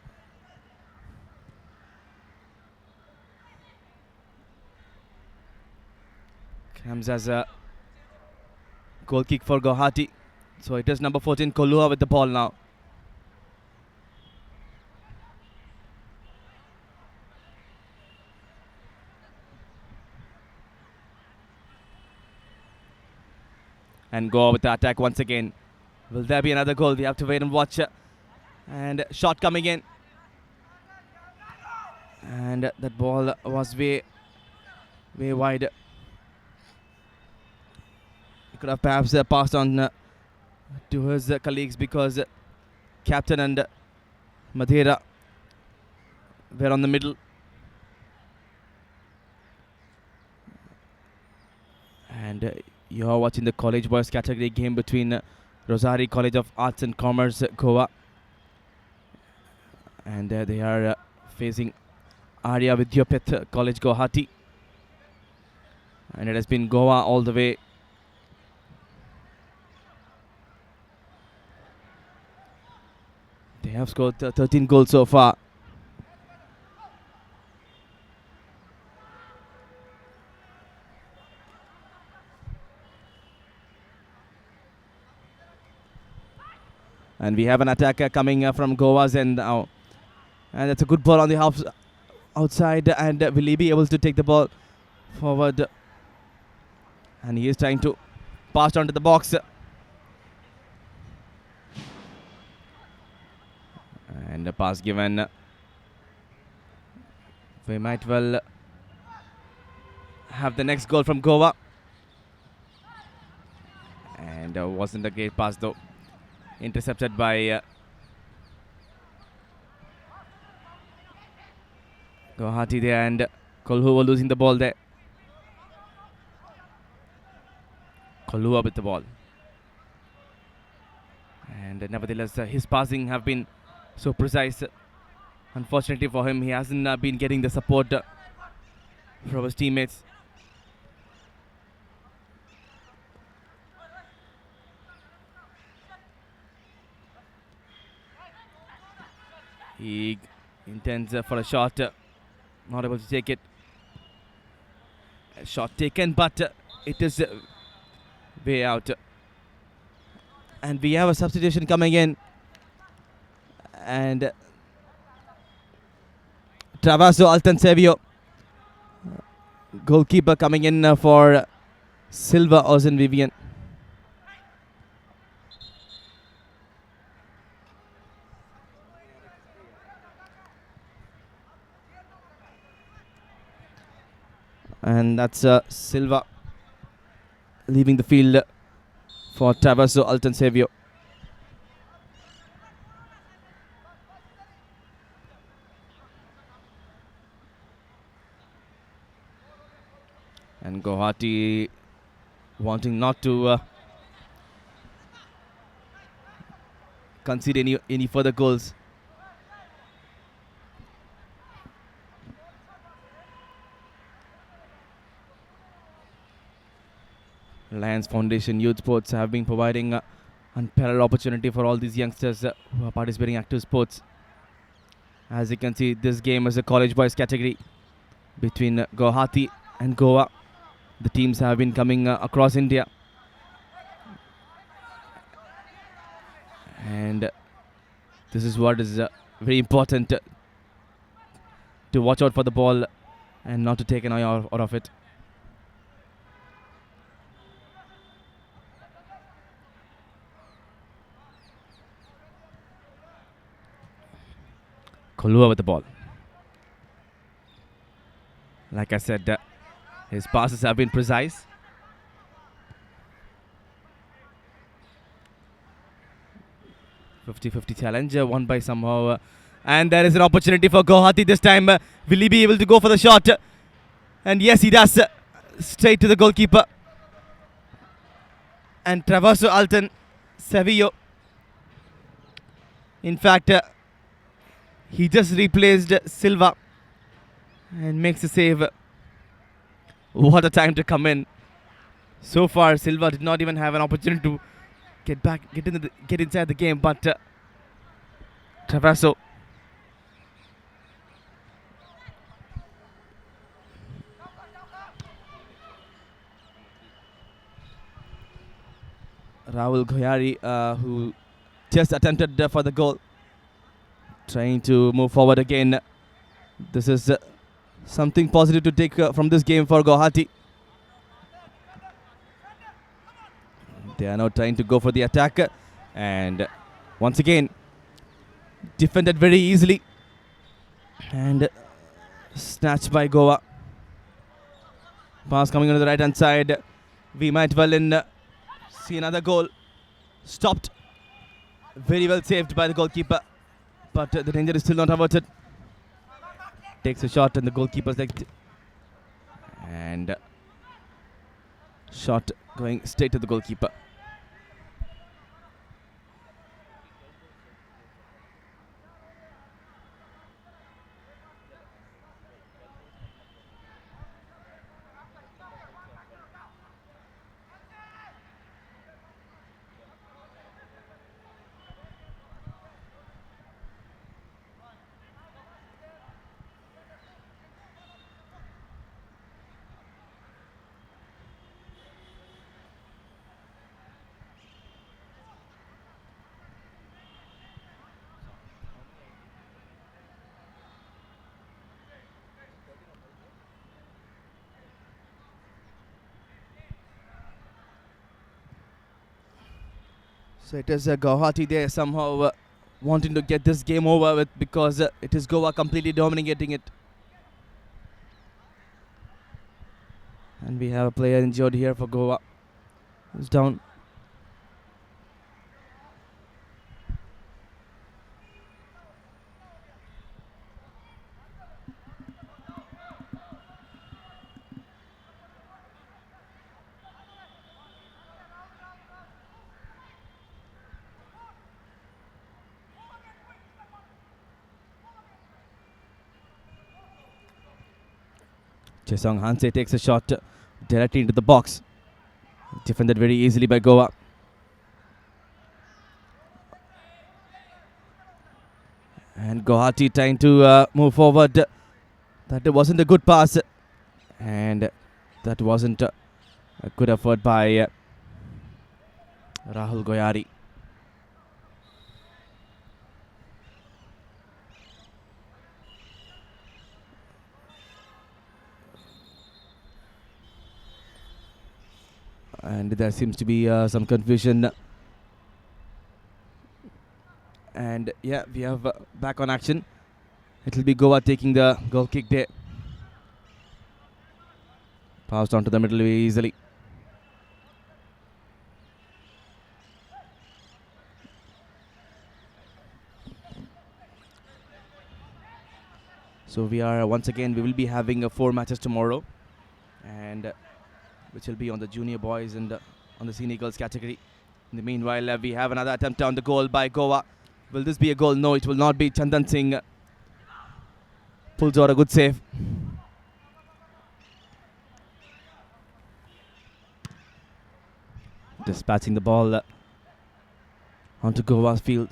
[SPEAKER 1] comes as a goal kick for Guwahati. So it is number 14 Kolua with the ball now. And go with the attack once again. Will there be another goal? We have to wait and watch. And shot coming in. And that ball was way wide. He could have perhaps passed on to his colleagues, because captain and Madeira were on the middle. And you are watching the college boys category game between Rosary College of Arts and Commerce, Goa. And they are facing Arya Vidyapeeth College, Guwahati. And it has been Goa all the way. They have scored 13 goals so far. And we have an attacker coming from Goa's end now. And that's a good ball on the outside. And will he be able to take the ball forward? And he is trying to pass on to the box. And a pass given. We might well have the next goal from Goa. And wasn't a great pass though. Intercepted by Guwahati there, and Kolhua losing the ball there. Kolhua with the ball. And nevertheless, his passing have been so precise. Unfortunately for him, he hasn't been getting the support from his teammates. He intends for a shot, not able to take it. A shot taken, but it is way out. And we have a substitution coming in. And Travaso Altansevio, goalkeeper, coming in for Silva Ozen Vivian. And that's Silva leaving the field for Travaso Altansevio. And Guwahati wanting not to concede any further goals. Reliance Foundation Youth Sports have been providing unparalleled opportunity for all these youngsters who are participating in active sports. As you can see, this game is a college boys category between Guwahati and Goa. The teams have been coming across India. And this is what is very important, to watch out for the ball and not to take an eye out of it. Kolhua with the ball. Like I said, his passes have been precise. (50-50) challenge won by somehow. And there is an opportunity for Guwahati this time. Will he be able to go for the shot? And yes, he does. Straight to the goalkeeper. And Travaso Altan Sevio. In fact, he just replaced Silva and makes a save. What a time to come in. So far, Silva did not even have an opportunity to get inside the game, but Travaso Rahul Goyari, who just attempted for the goal, trying to move forward again. This is something positive to take from this game for Guwahati. They are now trying to go for the attack, and once again defended very easily and snatched by Goa. Pass coming on the right hand side. We might well see another goal. Stopped. Very well saved by the goalkeeper, but the danger is still not averted. Takes a shot and the goalkeeper's leg, and shot going straight to the goalkeeper. So it is Guwahati there somehow wanting to get this game over with, because it is Goa completely dominating it. And we have a player injured here for Goa. Who's down. Chesong Hanse takes a shot directly into the box. Defended very easily by Goa. And Guwahati trying to move forward. That wasn't a good pass. And that wasn't a good effort by Rahul Goyari. And there seems to be some confusion. And yeah, we have back on action. It will be Goa taking the goal kick there. Passed onto the middle very easily. So we are once again, we will be having 4 matches tomorrow, and which will be on the junior boys and on the senior girls category. In the meanwhile, we have another attempt on the goal by Goa. Will this be a goal? No, it will not be. Chandan Singh pulls out a good save. Dispatching the ball onto Goa's field.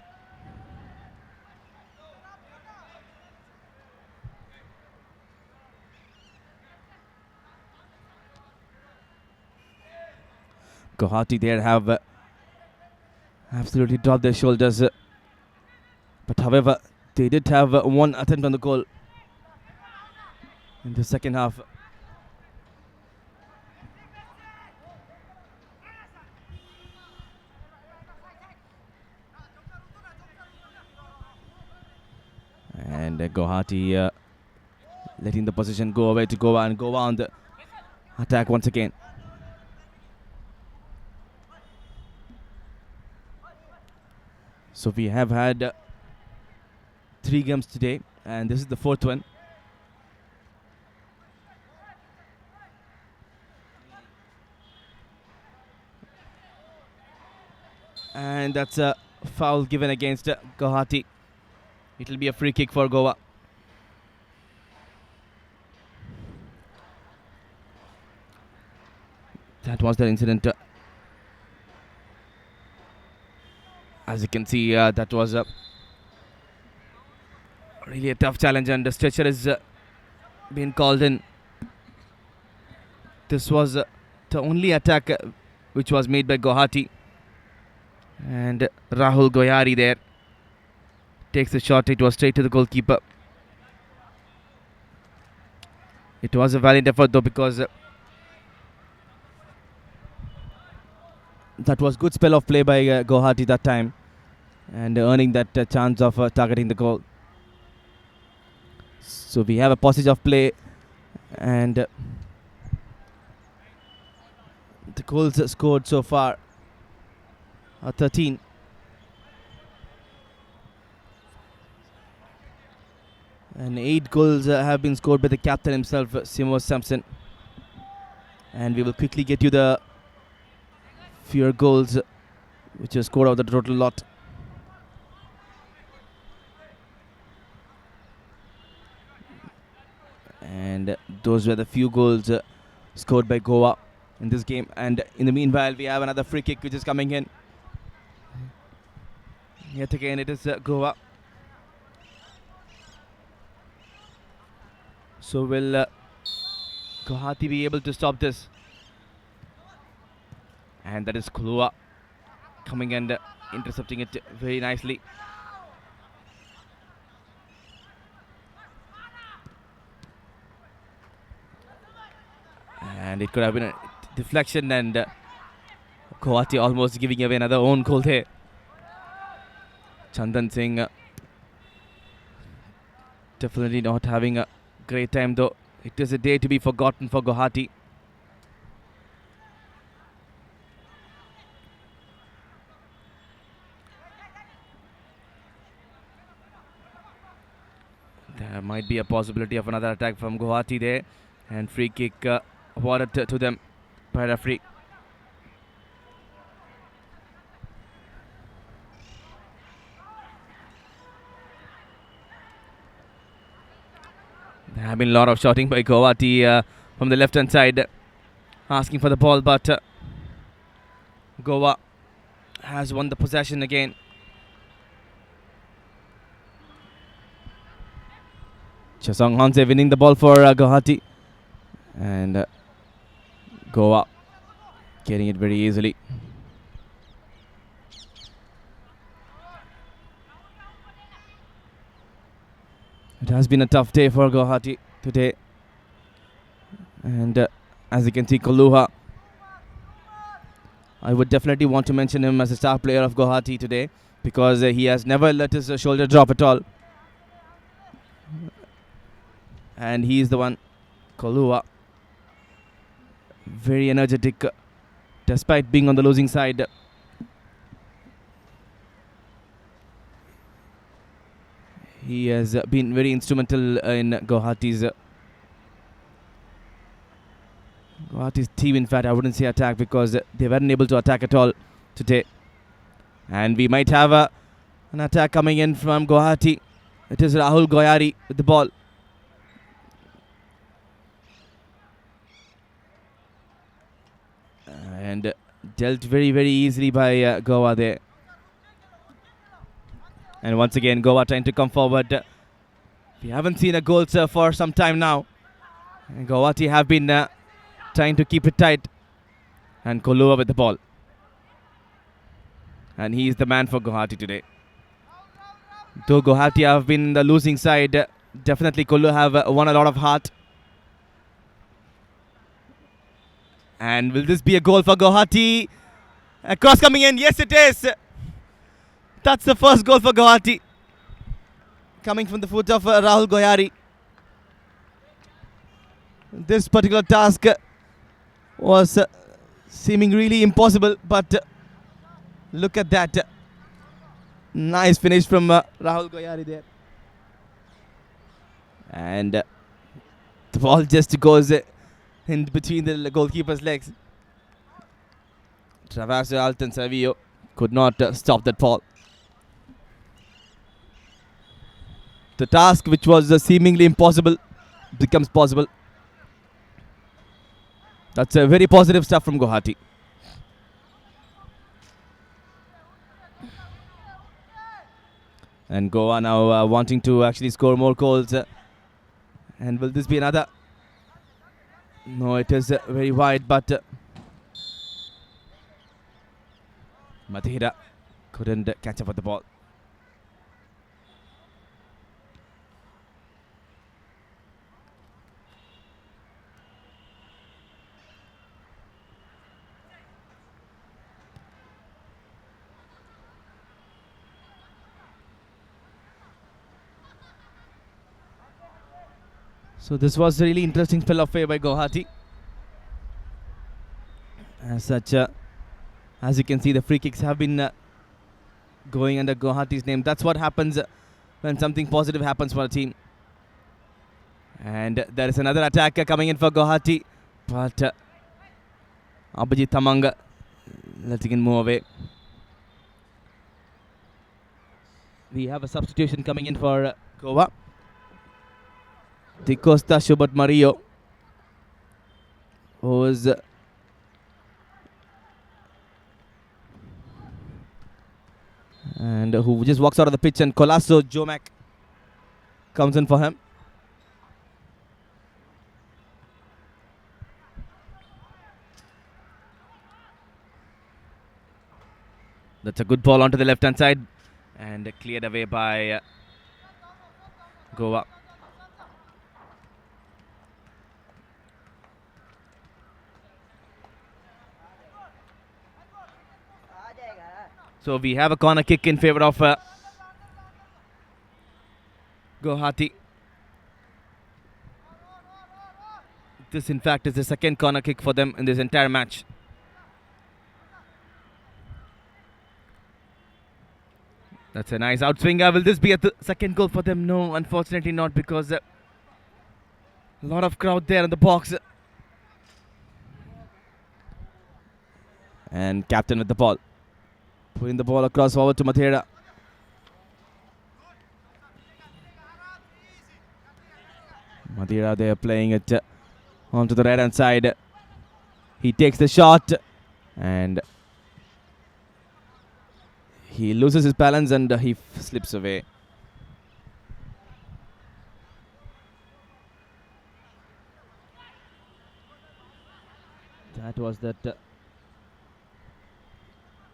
[SPEAKER 1] Guwahati there have absolutely dropped their shoulders. But however, they did have one attempt on the goal in the second half. And Guwahati letting the position go away to Goa, and Goa on the attack once again. So we have had 3 games today, and this is the 4th one. And that's a foul given against Guwahati. It will be a free kick for Goa. That was the incident. As you can see, that was really a tough challenge, and the stretcher is being called in. This was the only attack which was made by Guwahati. And Rahul Goyari there takes the shot. It was straight to the goalkeeper. It was a valiant effort though, because that was good spell of play by Guwahati that time, and earning that chance of targeting the goal. So we have a passage of play, and the goals scored so far are 13. And 8 goals have been scored by the captain himself, Simo Sampson. And we will quickly get you the fewer goals which are scored out of the total lot. And those were the few goals scored by Goa in this game. And in the meanwhile, we have another free kick which is coming in. Yet again, it is Goa. So will Guwahati be able to stop this? And that is Kulua coming and intercepting it very nicely. And it could have been a deflection, and Guwahati almost giving away another own goal there. Chandan Singh definitely not having a great time, though. It is a day to be forgotten for Guwahati. There might be a possibility of another attack from Guwahati there, and free kick awarded to them by referee. There have been a lot of shouting by Guwahati from the left hand side, asking for the ball, but Goa has won the possession again. Chasong Hanse winning the ball for Guwahati, and Goa getting it very easily. It has been a tough day for Guwahati today, and as you can see, Koluha, I would definitely want to mention him as a star player of Guwahati today, because he has never let his shoulder drop at all. And he is the one, Koluha, very energetic despite being on the losing side. He has been very instrumental in Guwahati's team. In fact, I wouldn't say attack, because they weren't able to attack at all today. And we might have an attack coming in from Guwahati. It is Rahul Goyari with the ball. And dealt very, very easily by Goa there. And once again, Goa trying to come forward. We haven't seen a goal, sir, for some time now. And Guwahati have been trying to keep it tight. And Koluha with the ball. And he is the man for Guwahati today. Though Guwahati have been the losing side, definitely Koluha have won a lot of heart. And will this be a goal for Guwahati? A cross coming in. Yes, it is. That's the first goal for Guwahati, coming from the foot of Rahul Goyari. This particular task was seeming really impossible, but look at that. Nice finish from Rahul Goyari there. And the ball just goes in between the goalkeeper's legs. Travaso Alton Savio could not stop that ball. The task which was seemingly impossible becomes possible. That's a very positive stuff from Guwahati. And Goa now wanting to actually score more goals. And will this be another? No, it is very wide, but Mathira couldn't catch up with the ball. So this was a really interesting spell of play by Guwahati. As such, as you can see, the free kicks have been going under Guwahati's name. That's what happens when something positive happens for a team. And there is another attack coming in for Guwahati, but Abhijit Tamang letting it move away. We have a substitution coming in for Goa. Di Costa Shubat Mario, who is and who just walks out of the pitch, and Colasso Jomak comes in for him. That's a good ball onto the left hand side and cleared away by Goa. So we have a corner kick in favor of Guwahati. This, in fact, is the second corner kick for them in this entire match. That's a nice outswing. Will this be the second goal for them? No, unfortunately not, because a lot of crowd there in the box. And captain with the ball. Putting the ball across forward to Mathera. Mathera there playing it onto the right hand side. He takes the shot and he loses his balance and he slips away. That was that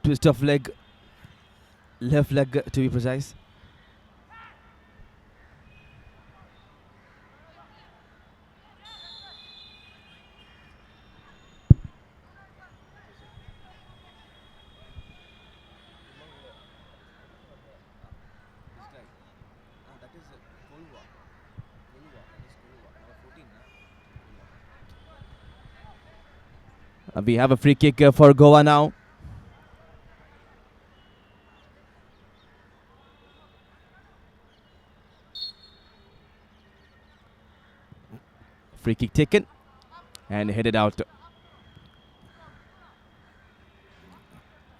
[SPEAKER 1] twist of leg, left leg to be precise. We have a free kick for Goa now. Free kick taken and headed out.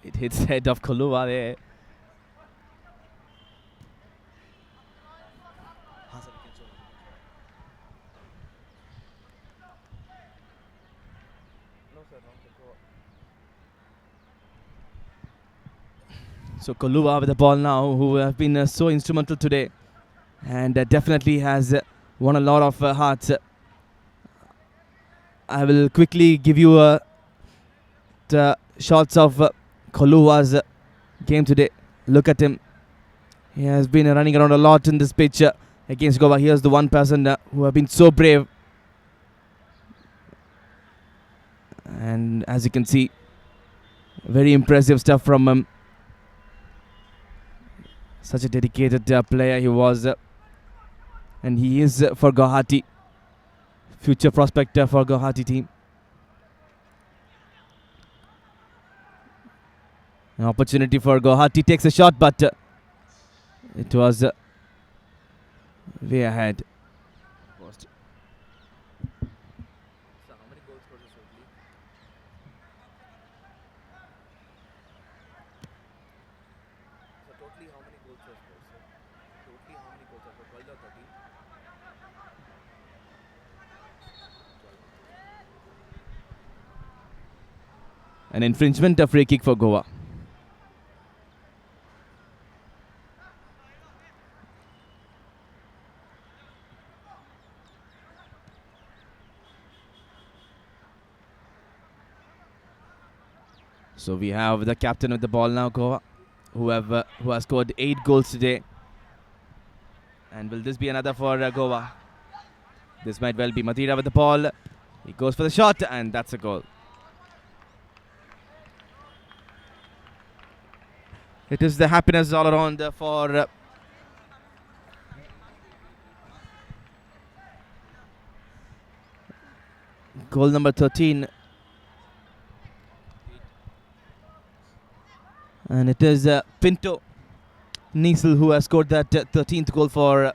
[SPEAKER 1] It hits head of Kolua there. So Kolua with the ball now, who have been so instrumental today and definitely has won a lot of hearts. I will quickly give you the shots of Kolua's game today. Look at him. He has been running around a lot in this pitch against Goa. Here's the one person who have been so brave. And as you can see, very impressive stuff from him. Such a dedicated player he was. And he is for Guwahati. Future prospect for Guwahati team. An opportunity for Guwahati. Takes a shot, but it was way ahead. An infringement, a free kick for Goa. So we have the captain with the ball now, Goa, who has scored 8 goals today. And will this be another for Goa? This might well be. Mathera with the ball. He goes for the shot, and that's a goal. It is the happiness all around for goal number 13. And it is Pinto Niesel who has scored that 13th goal for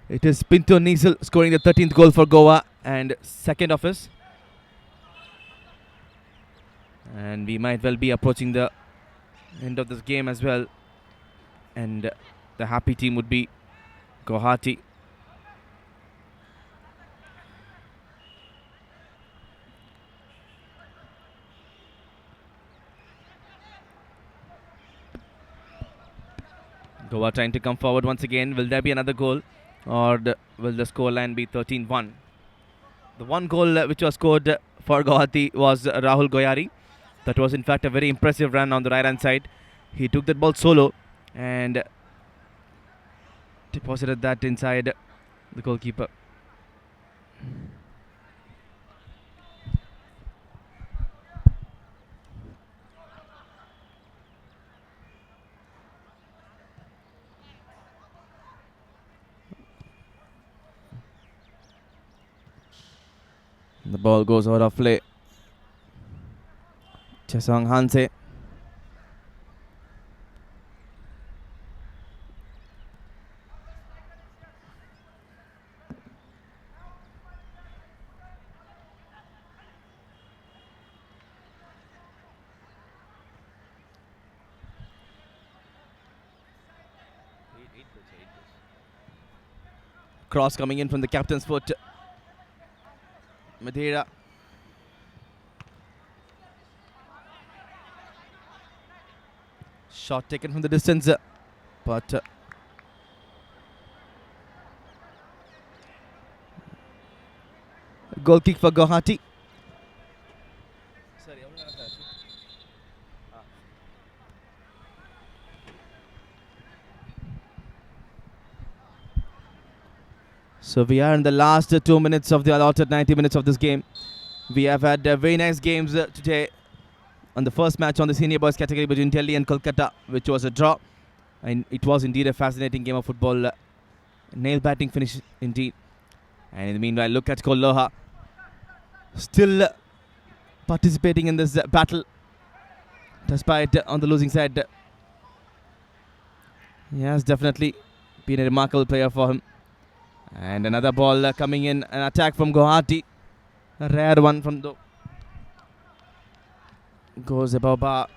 [SPEAKER 1] it is Pinto Niesel scoring the 13th goal for Goa and second of his. And we might well be approaching the end of this game as well. And the happy team would be Guwahati. Goa trying to come forward once again. Will there be another goal? Or will the scoreline be 13-1? The one goal which was scored for Guwahati was Rahul Goyari. That was in fact a very impressive run on the right hand side. He took that ball solo and deposited that inside the goalkeeper. The ball goes out of play. Chesong Hanse. Cross coming in from the captain's foot. Madeira. Shot taken from the distance, but goal kick for Guwahati. So we are in the last 2 minutes of the allotted 90 minutes of this game. We have had very nice games today. On the first match on the senior boys category between Delhi and Kolkata, which was a draw. And it was indeed a fascinating game of football. Nail batting finish indeed. And in the meanwhile, look at Kolloha. Still participating in this battle. Despite on the losing side. He has definitely been a remarkable player for him. And another ball coming in, an attack from Guwahati. A rare one from the goes above bar.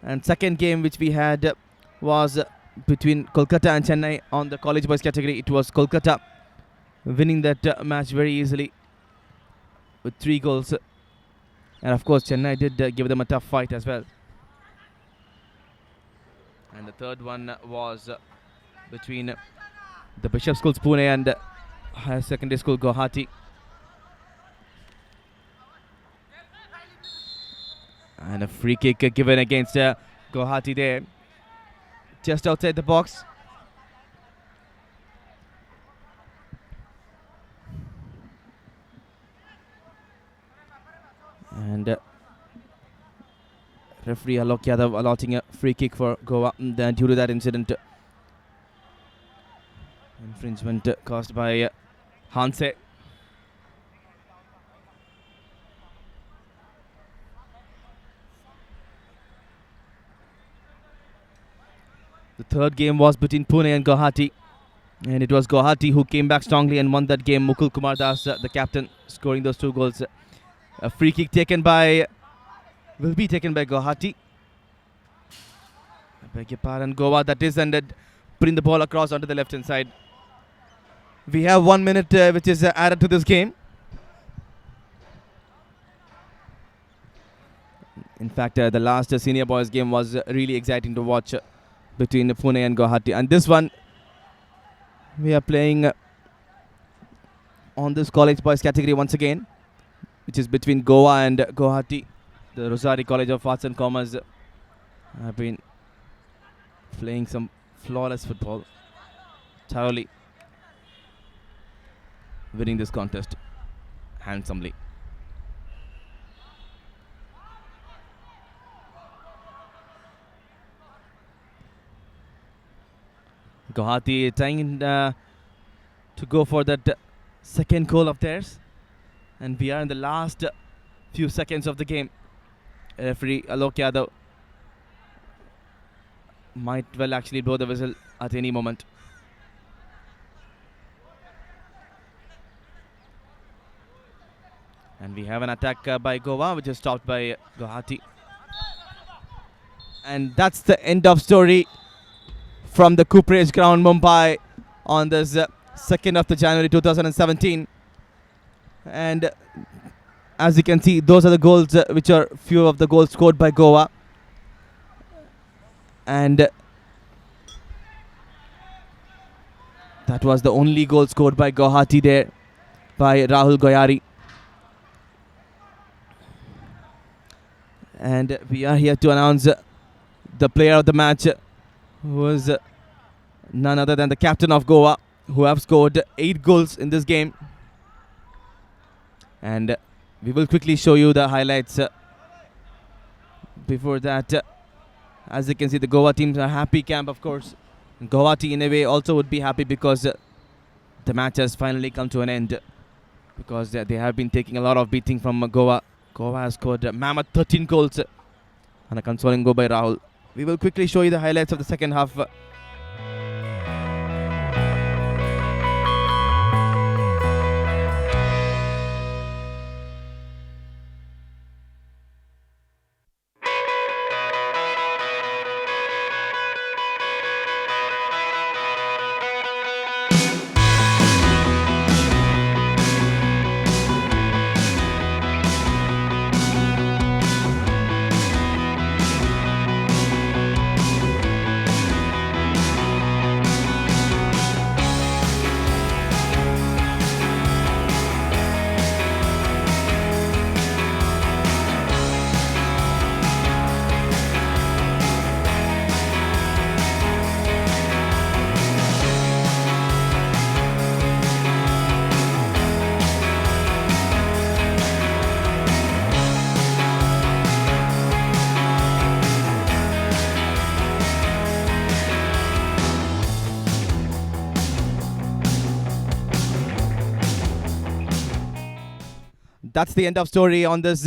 [SPEAKER 1] And second game which we had was between Kolkata and Chennai on the college boys category. It was Kolkata winning that match very easily with 3 goals. And of course Chennai did give them a tough fight as well. And the third one was between the Bishop Schools Pune and Higher Secondary School Guwahati. And a free kick given against Guwahati there. Just outside the box. And referee Alok Yadav allotting a free kick for Goa due to that incident. Infringement caused by Hanse. The third game was between Pune and Guwahati. And it was Guwahati who came back strongly and won that game. Mukul Kumar Das, the captain, scoring those 2 goals. A free kick will be taken by Guwahati. I beg your pardon, Goa that is, and putting the ball across onto the left hand side. We have 1 minute which is added to this game. In fact, the last senior boys game was really exciting to watch between Pune and Guwahati. And this one, we are playing on this college boys category once again, which is between Goa and Guwahati. The Rosary College of Arts and Commerce have been playing some flawless football, thoroughly winning this contest handsomely. Guwahati trying to go for that second goal of theirs. And we are in the last few seconds of the game. Referee Alok Yadav might well actually blow the whistle at any moment. And we have an attack by Goa, which is stopped by Guwahati. And that's the end of story from the Cooperage ground, Mumbai, on this 2nd of the January 2017. And as you can see, those are the goals, which are few of the goals scored by Goa. And that was the only goal scored by Guwahati there by Rahul Goyari. And we are here to announce the player of the match, who was none other than the captain of Goa, who have scored 8 goals in this game. And we will quickly show you the highlights. Before that, as you can see, the Goa teams are happy camp, of course. And Guwahati in a way also would be happy because the match has finally come to an end. because they have been taking a lot of beating from Goa. Goa has scored mammoth 13 goals and a consoling goal by Rahul. We will quickly show you the highlights of the second half. That's the end of story on this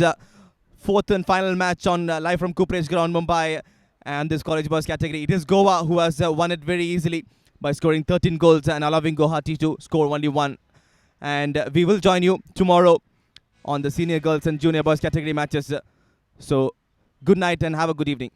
[SPEAKER 1] fourth and final match on live from Cooperage ground, Mumbai, and this college boys category. It is Goa who has won it very easily by scoring 13 goals and allowing Guwahati to score only one. And we will join you tomorrow on the senior girls and junior boys category matches. So good night and have a good evening.